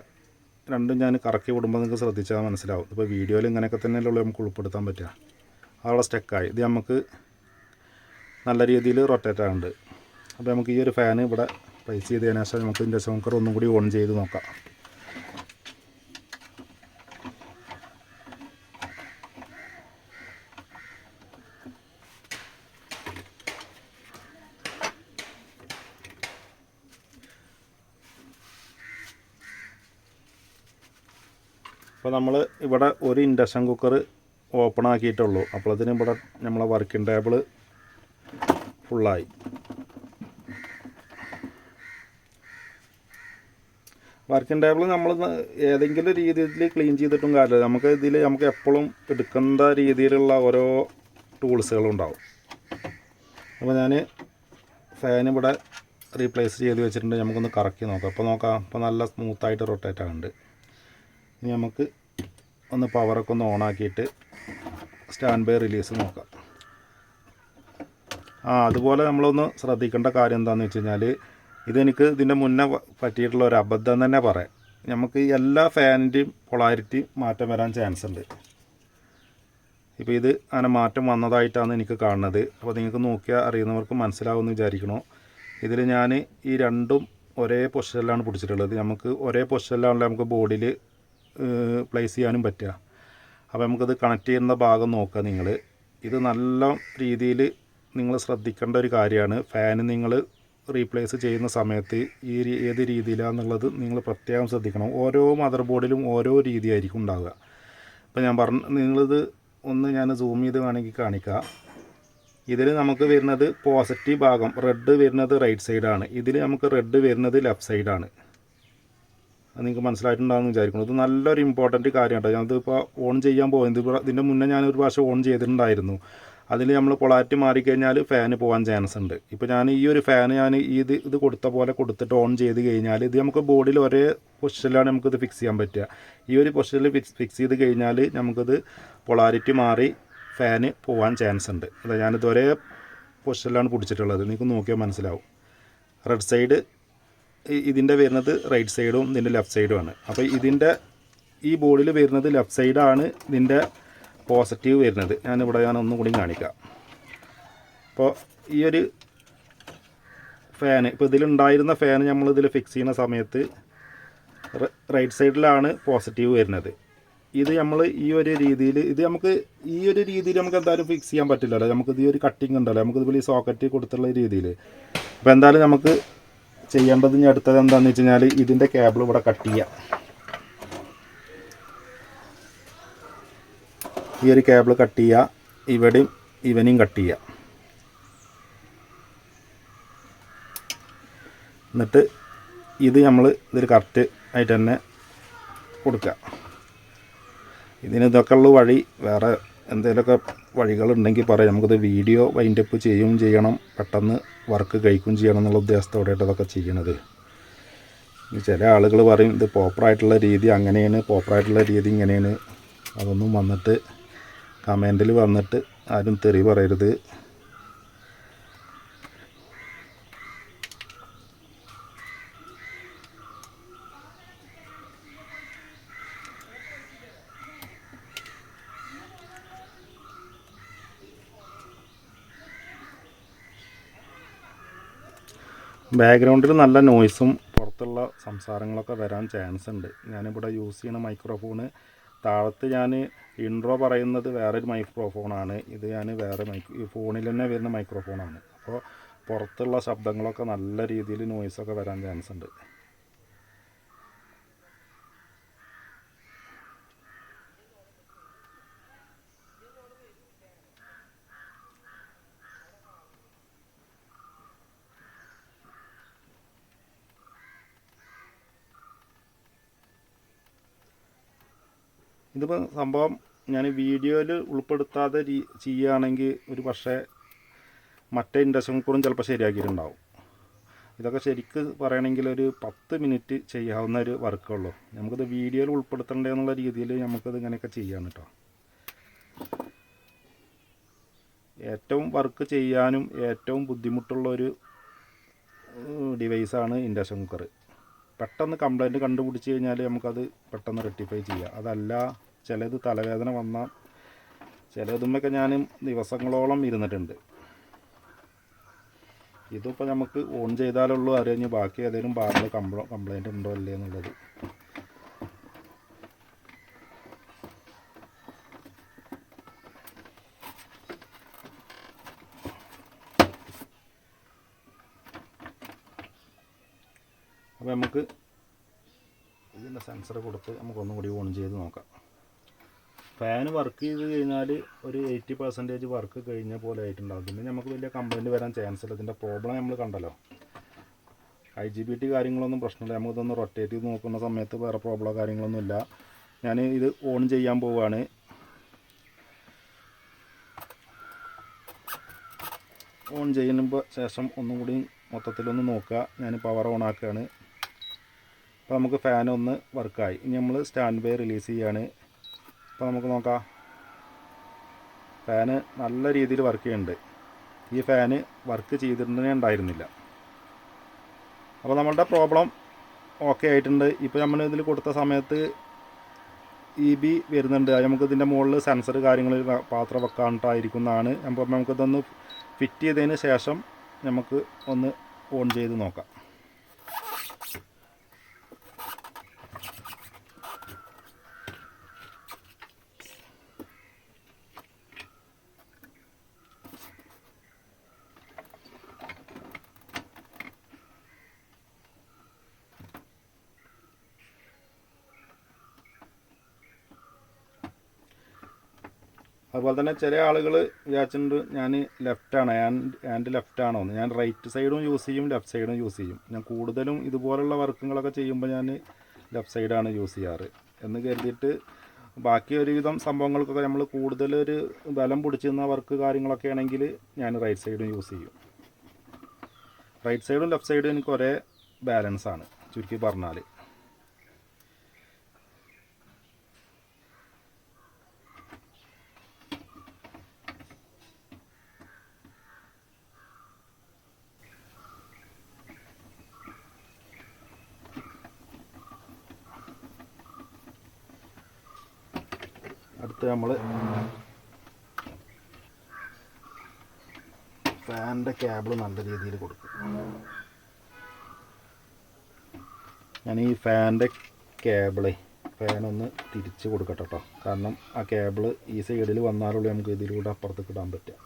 രണ്ടും ഞാൻ കറക്കി വിടുമ്പോൾ നിങ്ങൾക്ക് ശ്രദ്ധിച്ചാൽ മനസ്സിലാവും. ഇപ്പോൾ വീഡിയോയിൽ ഇങ്ങനെയൊക്കെ തന്നെയല്ലേ നമുക്ക് ഉൾപ്പെടുത്താൻ പറ്റുക. അവിടെ സ്റ്റക്കായി. ഇത് നമുക്ക് നല്ല രീതിയിൽ റൊട്ടേറ്റ് ആകുന്നുണ്ട്. അപ്പോൾ നമുക്ക് ഈ ഒരു ഫാന് ഇവിടെ പ്ലേസ് ചെയ്തതിന് ശേഷം നമുക്ക് ഇൻഡക്ഷൻ കുക്കർ ഒന്നും കൂടി ഓൺ ചെയ്ത് നോക്കാം. അപ്പോൾ നമ്മൾ ഇവിടെ ഒരു ഇൻഡക്ഷൻ കുക്കർ ഓപ്പൺ ആക്കിയിട്ടുള്ളൂ. അപ്പോൾ അതിന് ഇവിടെ നമ്മളെ വർക്കിംഗ് ടേബിൾ ഫുള്ളായി. വർക്കിംഗ് ടേബിൾ നമ്മൾ ഏതെങ്കിലും രീതിയിൽ ക്ലീൻ ചെയ്തിട്ടും കാര്യമില്ല. നമുക്ക് എപ്പോഴും എടുക്കുന്ന രീതിയിലുള്ള ഓരോ ടൂൾസുകളുണ്ടാവും. അപ്പോൾ ഞാൻ ഫാൻ ഇവിടെ റീപ്ലേസ് ചെയ്ത് വെച്ചിട്ടുണ്ട്. നമുക്കൊന്ന് കറക്കി നോക്കാം. അപ്പോൾ നല്ല സ്മൂത്തായിട്ട് റൊട്ടേറ്റ് ആകുന്നുണ്ട്. ഇനി നമുക്ക് ഒന്ന് പവറൊക്കെ ഒന്ന് ഓണാക്കിയിട്ട് സ്റ്റാൻഡ് ബൈ റിലീസ് നോക്കാം. അതുപോലെ നമ്മളൊന്ന് ശ്രദ്ധിക്കേണ്ട കാര്യം എന്താണെന്ന് വെച്ച് കഴിഞ്ഞാൽ, ഇതെനിക്ക് ഇതിൻ്റെ മുന്നേ പറ്റിയിട്ടുള്ള ഒരു അബദ്ധം തന്നെ പറയാം. നമുക്ക് എല്ലാ ഫാനിൻ്റെയും പൊളാരിറ്റി മാറ്റം വരാൻ ചാൻസ് ഉണ്ട്. ഇപ്പോൾ ഇത് അങ്ങനെ മാറ്റം വന്നതായിട്ടാണ് എനിക്ക് കാണുന്നത്. അപ്പോൾ നിങ്ങൾക്ക് നോക്കിയാൽ അറിയുന്നവർക്ക് മനസ്സിലാവുമെന്ന് വിചാരിക്കണോ. ഇതിൽ ഞാൻ ഈ രണ്ടും ഒരേ പൊസിഷനിലാണ് പിടിച്ചിട്ടുള്ളത്. നമുക്ക് ഒരേ പൊസിഷനിലാണല്ലോ നമുക്ക് ബോഡിയിൽ പ്ലേസ് ചെയ്യാനും പറ്റുക. അപ്പോൾ നമുക്കത് കണക്ട് ചെയ്യുന്ന ഭാഗം നോക്കുക. നിങ്ങൾ ഇത് നല്ല രീതിയിൽ നിങ്ങൾ ശ്രദ്ധിക്കേണ്ട ഒരു കാര്യമാണ്. ഫാന് നിങ്ങൾ റീപ്ലേസ് ചെയ്യുന്ന സമയത്ത് ഏത് രീതിയിലാണെന്നുള്ളത് നിങ്ങൾ പ്രത്യേകം ശ്രദ്ധിക്കണം. ഓരോ മദർ ബോർഡിലും ഓരോ രീതിയായിരിക്കും ഉണ്ടാവുക. അപ്പോൾ നിങ്ങളിത് ഞാൻ സൂം ചെയ്ത് വേണമെങ്കിൽ കാണിക്കാം. ഇതിൽ നമുക്ക് വരുന്നത് പോസിറ്റീവ് ഭാഗം റെഡ് വരുന്നത് റൈറ്റ് സൈഡാണ്. ഇതിൽ നമുക്ക് റെഡ് വരുന്നത് ലെഫ്റ്റ് സൈഡാണ്. അത് നിങ്ങൾക്ക് മനസ്സിലായിട്ടുണ്ടാകുമെന്ന് വിചാരിക്കുന്നു. ഇത് നല്ലൊരു ഇമ്പോർട്ടൻറ്റ് കാര്യമാണ്. ഞാനിതിപ്പോൾ ഓൺ ചെയ്യാൻ പോകുന്നത് ഇതിൻ്റെ മുന്നേ ഞാനൊരു പ്രാവശ്യം ഓൺ ചെയ്തിട്ടുണ്ടായിരുന്നു. അതിൽ നമ്മൾ പൊളാരിറ്റി മാറിക്കഴിഞ്ഞാൽ ഫാന് പോകാൻ ചാൻസ് ഉണ്ട്. ഇപ്പോൾ ഞാൻ ഈ ഒരു ഫാന് ഇത് കൊടുത്ത പോലെ കൊടുത്തിട്ട് ഓൺ ചെയ്ത് കഴിഞ്ഞാൽ ഇത് നമുക്ക് ബോഡിയിൽ ഒരേ പൊസിഷനിലാണ് നമുക്കിത് ഫിക്സ് ചെയ്യാൻ പറ്റുക. ഈ ഒരു പൊസിഷനിൽ ഫിക്സ് ചെയ്ത് കഴിഞ്ഞാൽ നമുക്കിത് പൊളാരിറ്റി മാറി ഫാന് പോകാൻ ചാൻസ് ഉണ്ട്. അതായത് ഞാനിത് ഒരേ പൊസിഷനിലാണ് പിടിച്ചിട്ടുള്ളത്. നിങ്ങൾക്ക് നോക്കിയാൽ മനസ്സിലാവും. റെഡ് സൈഡ് ഇതിൻ്റെ വരുന്നത് റൈറ്റ് സൈഡും ഇതിൻ്റെ ലെഫ്റ്റ് സൈഡുമാണ്. അപ്പോൾ ഇതിൻ്റെ ഈ ബോഡിയിൽ വരുന്നത് ലെഫ്റ്റ് സൈഡാണ് ഇതിൻ്റെ പോസിറ്റീവ് വരുന്നത്. ഞാൻ ഒന്നും കൂടി കാണിക്കാം. അപ്പോൾ ഈ ഒരു ഫാന് ഇപ്പോൾ ഇതിലുണ്ടായിരുന്ന ഫാൻ നമ്മളിതിൽ ഫിക്സ് ചെയ്യുന്ന സമയത്ത് റൈറ്റ് സൈഡിലാണ് പോസിറ്റീവ് വരുന്നത്. ഇത് നമ്മൾ ഈ ഒരു രീതിയിൽ നമുക്ക് എന്തായാലും ഫിക്സ് ചെയ്യാൻ പറ്റില്ലല്ലോ. നമുക്കിത് ഈ ഒരു കട്ടിങ് ഉണ്ടല്ലോ, നമുക്കിതുപോലെ ഈ സോക്കറ്റ് കൊടുത്തുള്ള രീതിയിൽ. അപ്പോൾ എന്തായാലും നമുക്ക് ചെയ്യേണ്ടത് ഇനി അടുത്തത് എന്താണെന്ന് വെച്ച് കഴിഞ്ഞാൽ ഇതിൻ്റെ കേബിൾ ഇവിടെ കട്ട് ചെയ്യാം. ഈ ഒരു കേബിൾ കട്ട് ചെയ്യുക, ഇവനെയും കട്ട് ചെയ്യുക. എന്നിട്ട് നമ്മൾ ഇതിൽ കറക്റ്റ് ആയിട്ട് തന്നെ കൊടുക്കുക. ഇതൊക്കെ ഉള്ള വഴി വേറെ എന്തെങ്കിലുമൊക്കെ വഴികളുണ്ടെങ്കിൽ പറയാം. നമുക്കിത് വീഡിയോ വൈൻഡപ്പ് ചെയ്യണം, പെട്ടെന്ന് വർക്ക് കഴിക്കുകയും ചെയ്യണം എന്നുള്ള ഉദ്ദേശത്തോടെയായിട്ട് അതൊക്കെ ചെയ്യണത്. ചില ആളുകൾ പറയും ഇത് പ്രോപ്പറായിട്ടുള്ള രീതി അങ്ങനെയാണ്, പ്രോപ്പറായിട്ടുള്ള രീതി ഇങ്ങനെയാണ്. അതൊന്നും വന്നിട്ട് കമൻറ്റിൽ വന്നിട്ട് ആരും തെറി പറയരുത്. ബാക്ക്ഗ്രൗണ്ടിൽ നല്ല നോയ്സും പുറത്തുള്ള സംസാരങ്ങളൊക്കെ വരാൻ ചാൻസ് ഉണ്ട്. ഞാനിവിടെ യൂസ് ചെയ്യുന്ന മൈക്രോഫോണ് താഴത്ത് ഞാൻ ഇൻട്രോ പറയുന്നത് വേറൊരു മൈക്രോഫോണാണ്. ഇത് ഞാൻ വേറെ ഈ ഫോണിൽ തന്നെ വരുന്ന മൈക്രോഫോണാണ്. അപ്പോൾ പുറത്തുള്ള ശബ്ദങ്ങളൊക്കെ നല്ല രീതിയിൽ നോയ്സൊക്കെ വരാൻ ചാൻസ് ഉണ്ട്. ഇതിപ്പോൾ സംഭവം ഞാൻ വീഡിയോയിൽ ഉൾപ്പെടുത്താതെ ചെയ്യുകയാണെങ്കിൽ ഒരു പക്ഷേ മറ്റേ ഇൻഡക്ഷൻ കുക്കറും ചിലപ്പോൾ ശരിയാക്കിയിട്ടുണ്ടാവും. ഇതൊക്കെ ശരിക്ക് പറയണമെങ്കിൽ ഒരു 10 മിനിറ്റ് ചെയ്യാവുന്ന ഒരു വർക്കുള്ളൂ. നമുക്കിത് വീഡിയോയിൽ ഉൾപ്പെടുത്തേണ്ടതെന്നുള്ള രീതിയിൽ നമുക്കത് ഇങ്ങനെയൊക്കെ ചെയ്യാൻ കേട്ടോ. ഏറ്റവും വർക്ക് ചെയ്യാനും ഏറ്റവും ബുദ്ധിമുട്ടുള്ളൊരു ഡിവൈസാണ് ഇൻഡക്ഷൻ കുക്കർ. പെട്ടെന്ന് കംപ്ലൈൻറ്റ് കണ്ടുപിടിച്ച് കഴിഞ്ഞാൽ നമുക്കത് പെട്ടെന്ന് റെക്ടിഫൈ ചെയ്യാം. അതല്ല ചിലത് തലവേദന വന്നാൽ ചിലതുമൊക്കെ ഞാൻ ദിവസങ്ങളോളം ഇരുന്നിട്ടുണ്ട്. ഇതിപ്പോൾ നമുക്ക് ഓൺ ചെയ്താലുള്ളൂ അറിഞ്ഞ് ബാക്കി ഏതെങ്കിലും ഭാഗങ്ങൾ കംപ്ലൈൻറ്റ് ഉണ്ടോ അല്ലേ എന്നുള്ളത്. അപ്പോൾ നമുക്ക് ഇതിൻ്റെ സെൻസർ കൊടുത്ത് നമുക്കൊന്നും കൂടി ഓൺ ചെയ്ത് നോക്കാം. ഫാൻ വർക്ക് ചെയ്ത് കഴിഞ്ഞാൽ ഒരു 80% വർക്ക് കഴിഞ്ഞ പോലെ ആയിട്ടുണ്ടാകും. പിന്നെ നമുക്ക് വലിയ കംപ്ലൈൻറ്റ് വരാൻ ചാൻസ് ഇല്ല. ഇതിൻ്റെ പ്രോബ്ലം നമ്മൾ കണ്ടല്ലോ. IGBT കാര്യങ്ങളൊന്നും പ്രശ്നമില്ല. നമുക്കിതൊന്ന് റൊട്ടേറ്റ് ചെയ്ത് നോക്കുന്ന സമയത്ത് വേറെ പ്രോബ്ലമോ കാര്യങ്ങളൊന്നുമില്ല. ഞാൻ ഇത് ഓൺ ചെയ്യാൻ പോവുകയാണ്. ഓൺ ചെയ്യുമ്പോൾ ശേഷം ഒന്നും കൂടി മൊത്തത്തിലൊന്ന് നോക്കുക. ഞാൻ പവർ ഓൺ ആക്കുകയാണ്. അപ്പോൾ നമുക്ക് ഫാൻ ഒന്ന് വർക്കായി. ഇനി നമ്മൾ സ്റ്റാൻഡ് ബൈ റിലീസ് ചെയ്യുകയാണ്. അപ്പോൾ നമുക്ക് നോക്കാം. ഫാന് നല്ല രീതിയിൽ വർക്ക് ചെയ്യുന്നുണ്ട്. ഈ ഫാന് വർക്ക് ചെയ്തിട്ടുണ്ടെങ്കിൽ ഉണ്ടായിരുന്നില്ല. അപ്പോൾ നമ്മളുടെ പ്രോബ്ലം ഓക്കെ ആയിട്ടുണ്ട്. ഇപ്പോൾ നമ്മൾ ഇതിൽ കൊടുത്ത സമയത്ത് EB വരുന്നുണ്ട്. നമുക്ക് ഇതിൻ്റെ മുകളിൽ സെൻസർ കാര്യങ്ങൾ പാത്രം വെക്കാനായിട്ടായിരിക്കുന്നതാണ്. അപ്പോൾ നമുക്കിതൊന്ന് ഫിറ്റ് ചെയ്തതിന് ശേഷം നമുക്ക് ഒന്ന് ഓൺ ചെയ്ത് നോക്കാം. അതുപോലെ തന്നെ ചില ആളുകൾ വിചാരിച്ചിട്ടുണ്ട് ഞാൻ ലെഫ്റ്റാണ്, ഹാൻഡ് ലെഫ്റ്റാണോ എന്ന്. ഞാൻ റൈറ്റ് സൈഡും യൂസ് ചെയ്യും, ലെഫ്റ്റ് സൈഡും യൂസ് ചെയ്യും. ഞാൻ കൂടുതലും ഇതുപോലുള്ള വർക്കുകളൊക്കെ ചെയ്യുമ്പോൾ ഞാൻ ലെഫ്റ്റ് സൈഡാണ് യൂസ് ചെയ്യാറ് എന്ന് കരുതിയിട്ട് ബാക്കി ഒരുവിധം സംഭവങ്ങൾക്കൊക്കെ നമ്മൾ കൂടുതലൊരു ബലം പിടിച്ചിരുന്ന വർക്ക് കാര്യങ്ങളൊക്കെ ആണെങ്കിൽ ഞാൻ റൈറ്റ് സൈഡും യൂസ് ചെയ്യും. റൈറ്റ് സൈഡും ലെഫ്റ്റ് സൈഡും എനിക്ക് ഒരേ ബാലൻസാണ് ചുരുക്കി പറഞ്ഞാൽ. അടുത്ത് നമ്മൾ ഫാനിൻ്റെ കേബിൾ നല്ല രീതിയിൽ കൊടുക്കും. ഞാൻ ഈ ഫാനിൻ്റെ കേബിളേ ഫാനൊന്ന് തിരിച്ച് കൊടുക്കട്ടെ കേട്ടോ. കാരണം ആ കേബിൾ ഈ സൈഡിൽ വന്നാലുള്ളൂ നമുക്ക് ഇതിലൂടെ അപ്പുറത്തേക്ക് ഇടാൻ പറ്റുക.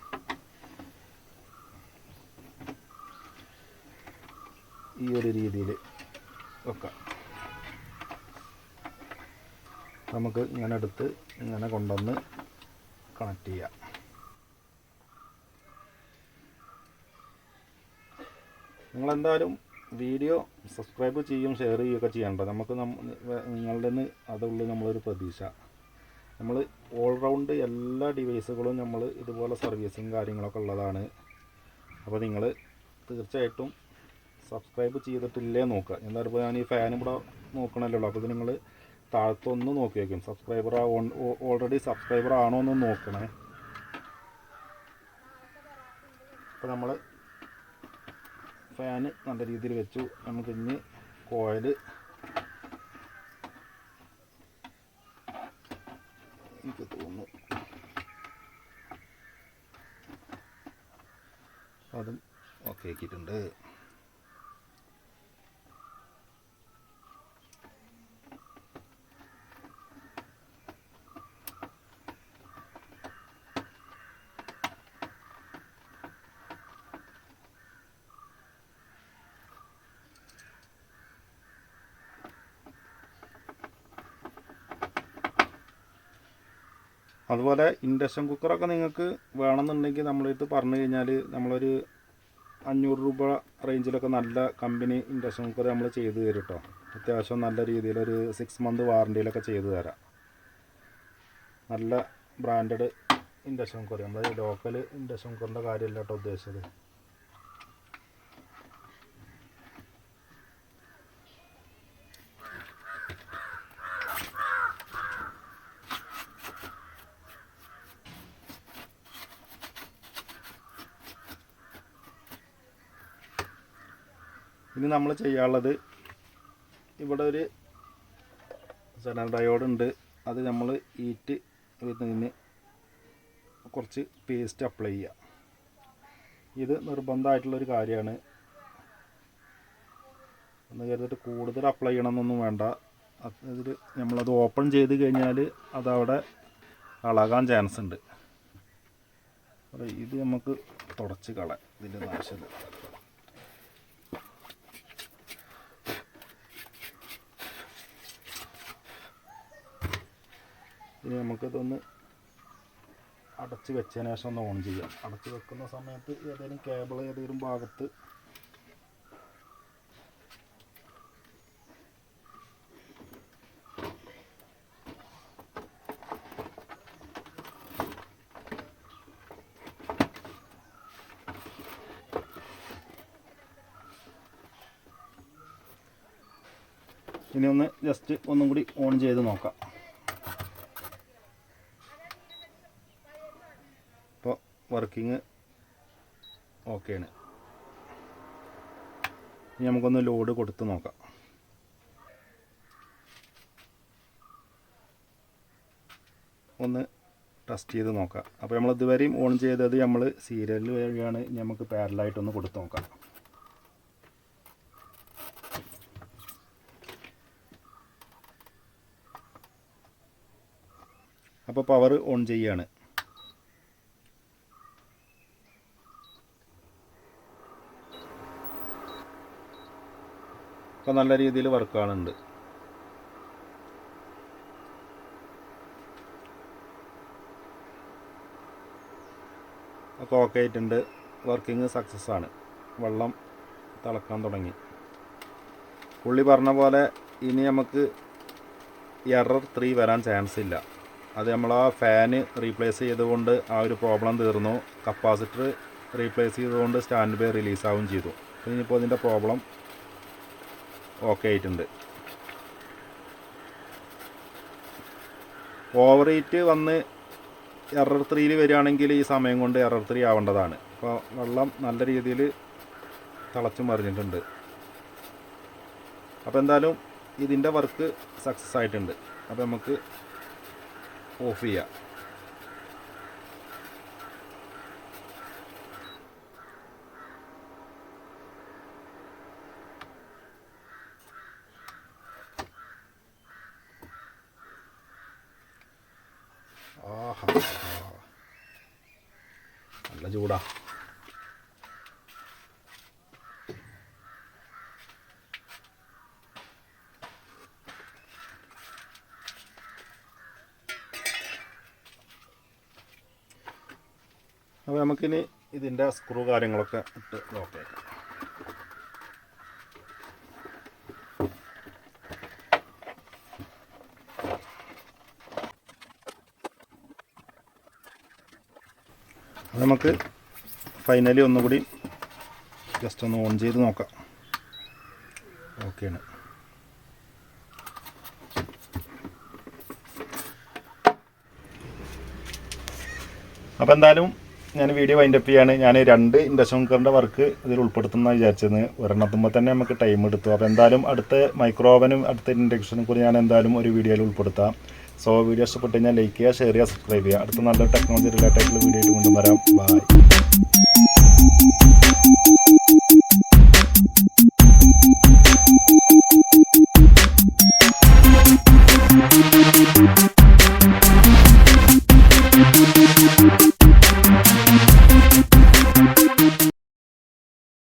ഈ ഒരു രീതിയിൽ വെക്കാം. നമുക്ക് ഇങ്ങനെ എടുത്ത് ഇങ്ങനെ കൊണ്ടുവന്ന് കണക്ട് ചെയ്യാം. നിങ്ങളെന്തായാലും വീഡിയോ സബ്സ്ക്രൈബ് ചെയ്യും, ഷെയർ ചെയ്യുകയൊക്കെ ചെയ്യേണ്ടത്. നമുക്ക് നിങ്ങളുടെ നിന്ന് അതുള്ളൂ നമ്മളൊരു പ്രതീക്ഷ. നമ്മൾ ഓൾറൗണ്ട് എല്ലാ ഡിവൈസുകളും നമ്മൾ ഇതുപോലെ സർവീസും കാര്യങ്ങളൊക്കെ ഉള്ളതാണ്. അപ്പോൾ നിങ്ങൾ തീർച്ചയായിട്ടും സബ്സ്ക്രൈബ് ചെയ്തിട്ടില്ലേ നോക്കുക. എന്തായാലും ഇപ്പോൾ ഞാൻ ഈ ഫാൻ ഇവിടെ നോക്കണമല്ലോ. അപ്പോൾ ഇത് നിങ്ങൾ താഴത്തൊന്ന് നോക്കി വയ്ക്കും. ഓൾറെഡി സബ്സ്ക്രൈബർ ആണോ എന്ന് നോക്കണേ. അപ്പോൾ നമ്മൾ ഫാന് നല്ല രീതിയിൽ വെച്ചു. നമുക്ക് ഇനി കോയിൽ എനിക്ക് തോന്നുന്നു അതും ഓക്കെ ആക്കിയിട്ടുണ്ട്. അതുപോലെ ഇൻഡക്ഷൻ കുക്കറൊക്കെ നിങ്ങൾക്ക് വേണമെന്നുണ്ടെങ്കിൽ നമ്മളടുത്ത് പറഞ്ഞു കഴിഞ്ഞാൽ നമ്മളൊരു 500 രൂപ റേഞ്ചിലൊക്കെ നല്ല കമ്പനി ഇൻഡക്ഷൻ കുക്കർ നമ്മൾ ചെയ്തു തരും കേട്ടോ. അത്യാവശ്യം നല്ല രീതിയിലൊരു 6 മന്ത് വാറണ്ടിയിലൊക്കെ ചെയ്തു തരാം. നല്ല ബ്രാൻഡഡ് ഇൻഡക്ഷൻ കുക്കർ, നമ്മൾ ലോക്കൽ ഇൻഡക്ഷൻ കുക്കറിൻ്റെ കാര്യമല്ല കേട്ടോ ഉദ്ദേശിച്ചത്. ഇനി നമ്മൾ ചെയ്യാനുള്ളത്, ഇവിടെ ഒരു സെനൽ ഡയോഡ് ഉണ്ട്. അത് നമ്മൾ ഹീറ്റ് വരുന്നതിന് കുറച്ച് പേസ്റ്റ് അപ്ലൈ ചെയ്യുക. ഇത് നിർബന്ധമായിട്ടുള്ളൊരു കാര്യമാണ്. എന്ന് കരുതിയിട്ട് കൂടുതൽ അപ്ലൈ ചെയ്യണമെന്നൊന്നും വേണ്ട. അതിൽ നമ്മളത് ഓപ്പൺ ചെയ്ത് കഴിഞ്ഞാൽ അതവിടെ ഇളകാൻ ചാൻസ് ഉണ്ട്. ഇത് നമുക്ക് തുടച്ച് കളയാം, ഇതിൻ്റെ ആവശ്യമില്ല. ഇനി നമുക്കിതൊന്ന് അടച്ച് വെച്ചതിന് ശേഷം ഒന്ന് ഓൺ ചെയ്യാം. അടച്ച് വെക്കുന്ന സമയത്ത് ഏതെങ്കിലും കേബിൾ ഏതെങ്കിലും ഭാഗത്ത് ഇനി ഒന്ന് ജസ്റ്റ് ഒന്നും കൂടി ഓൺ ചെയ്ത് നോക്കാം. ഇപ്പോൾ വർക്കിംഗ് ഓക്കെയാണ്. ഇനി നമുക്കൊന്ന് ലോഡ് കൊടുത്ത് നോക്കാം. ഒന്ന് ടെസ്റ്റ് ചെയ്ത് നോക്കാം. അപ്പോൾ നമ്മൾ ഇതുവരെയും ഓൺ ചെയ്തത് നമ്മൾ സീരിയൽ വഴിയാണ്. ഇനി നമുക്ക് പാരലായിട്ടൊന്ന് കൊടുത്ത് നോക്കാം. അപ്പോൾ പവർ ഓൺ ചെയ്യാണ്. അപ്പോൾ നല്ല രീതിയിൽ വർക്കാണുണ്ട്. ഒക്കെ ഓക്കെ ആയിട്ടുണ്ട്. വർക്കിംഗ് സക്സസ് ആണ്. വെള്ളം തിളക്കാൻ തുടങ്ങി. പുള്ളി പറഞ്ഞ പോലെ ഇനി നമുക്ക് എറർ 3 വരാൻ ചാൻസ് ഇല്ല. അത് നമ്മൾ ആ ഫാന് റീപ്ലേസ് ചെയ്തുകൊണ്ട് ആ ഒരു പ്രോബ്ലം തീർന്നു. കപ്പാസിറ്റർ റീപ്ലേസ് ചെയ്തുകൊണ്ട് സ്റ്റാൻഡ് ബൈ റിലീസാവുകയും ചെയ്തു. ഇനിയിപ്പോൾ അതിൻ്റെ പ്രോബ്ലം ഓക്കെ ആയിട്ടുണ്ട്. ഓവർ ഹീറ്റ് വന്ന് എറർ 3 വരികയാണെങ്കിൽ ഈ സമയം കൊണ്ട് എറർ 3 ആവേണ്ടതാണ്. അപ്പോൾ വെള്ളം നല്ല രീതിയിൽ തിളച്ചു മറിഞ്ഞിട്ടുണ്ട്. അപ്പോൾ എന്തായാലും ഇതിൻ്റെ വർക്ക് സക്സസ് ആയിട്ടുണ്ട്. അപ്പോൾ നമുക്ക് ഓഫ് ചെയ്യാം. ആഹാ, നല്ല ചൂടാ. അപ്പോൾ നമുക്കിനി ഇതിൻ്റെ സ്ക്രൂ കാര്യങ്ങളൊക്കെ ഇട്ട് നോക്കാം. നമുക്ക് ഫൈനലി ഒന്നുകൂടി ജസ്റ്റ് ഒന്ന് ഓൺ ചെയ്ത് നോക്കാം. ഓക്കെയാണ്. അപ്പോൾ എന്തായാലും ഞാൻ വീഡിയോ വൈൻഡപ്പ് ചെയ്യാണ്. ഞാൻ 2 ഇൻഡക്ഷൻ കുക്കറിൻ്റെ വർക്ക് ഇതിൽ ഉൾപ്പെടുത്തുന്ന വിചാരിച്ചത്. ഒരെണ്ണത്തുമ്പോൾ തന്നെ നമുക്ക് ടൈം എടുത്തു. അപ്പോൾ എന്തായാലും അടുത്ത മൈക്രോ ഓവനും അടുത്ത ഇൻഡക്ഷനും കൂടി ഞാൻ എന്തായാലും ഒരു വീഡിയോയിൽ ഉൾപ്പെടുത്താം. സോ വീഡിയോ ഇഷ്ടപ്പെട്ട് കഴിഞ്ഞാൽ ലൈക്ക് ചെയ്യുക, ഷെയർ ചെയ്യുക, സബ്സ്ക്രൈബ് ചെയ്യുക. അടുത്ത നല്ലൊരു ടെക്നോളജി റിലേറ്റഡ് ആയിട്ടുള്ള വീഡിയോ ആയിട്ട് കൊണ്ടുവരാം. ബൈ.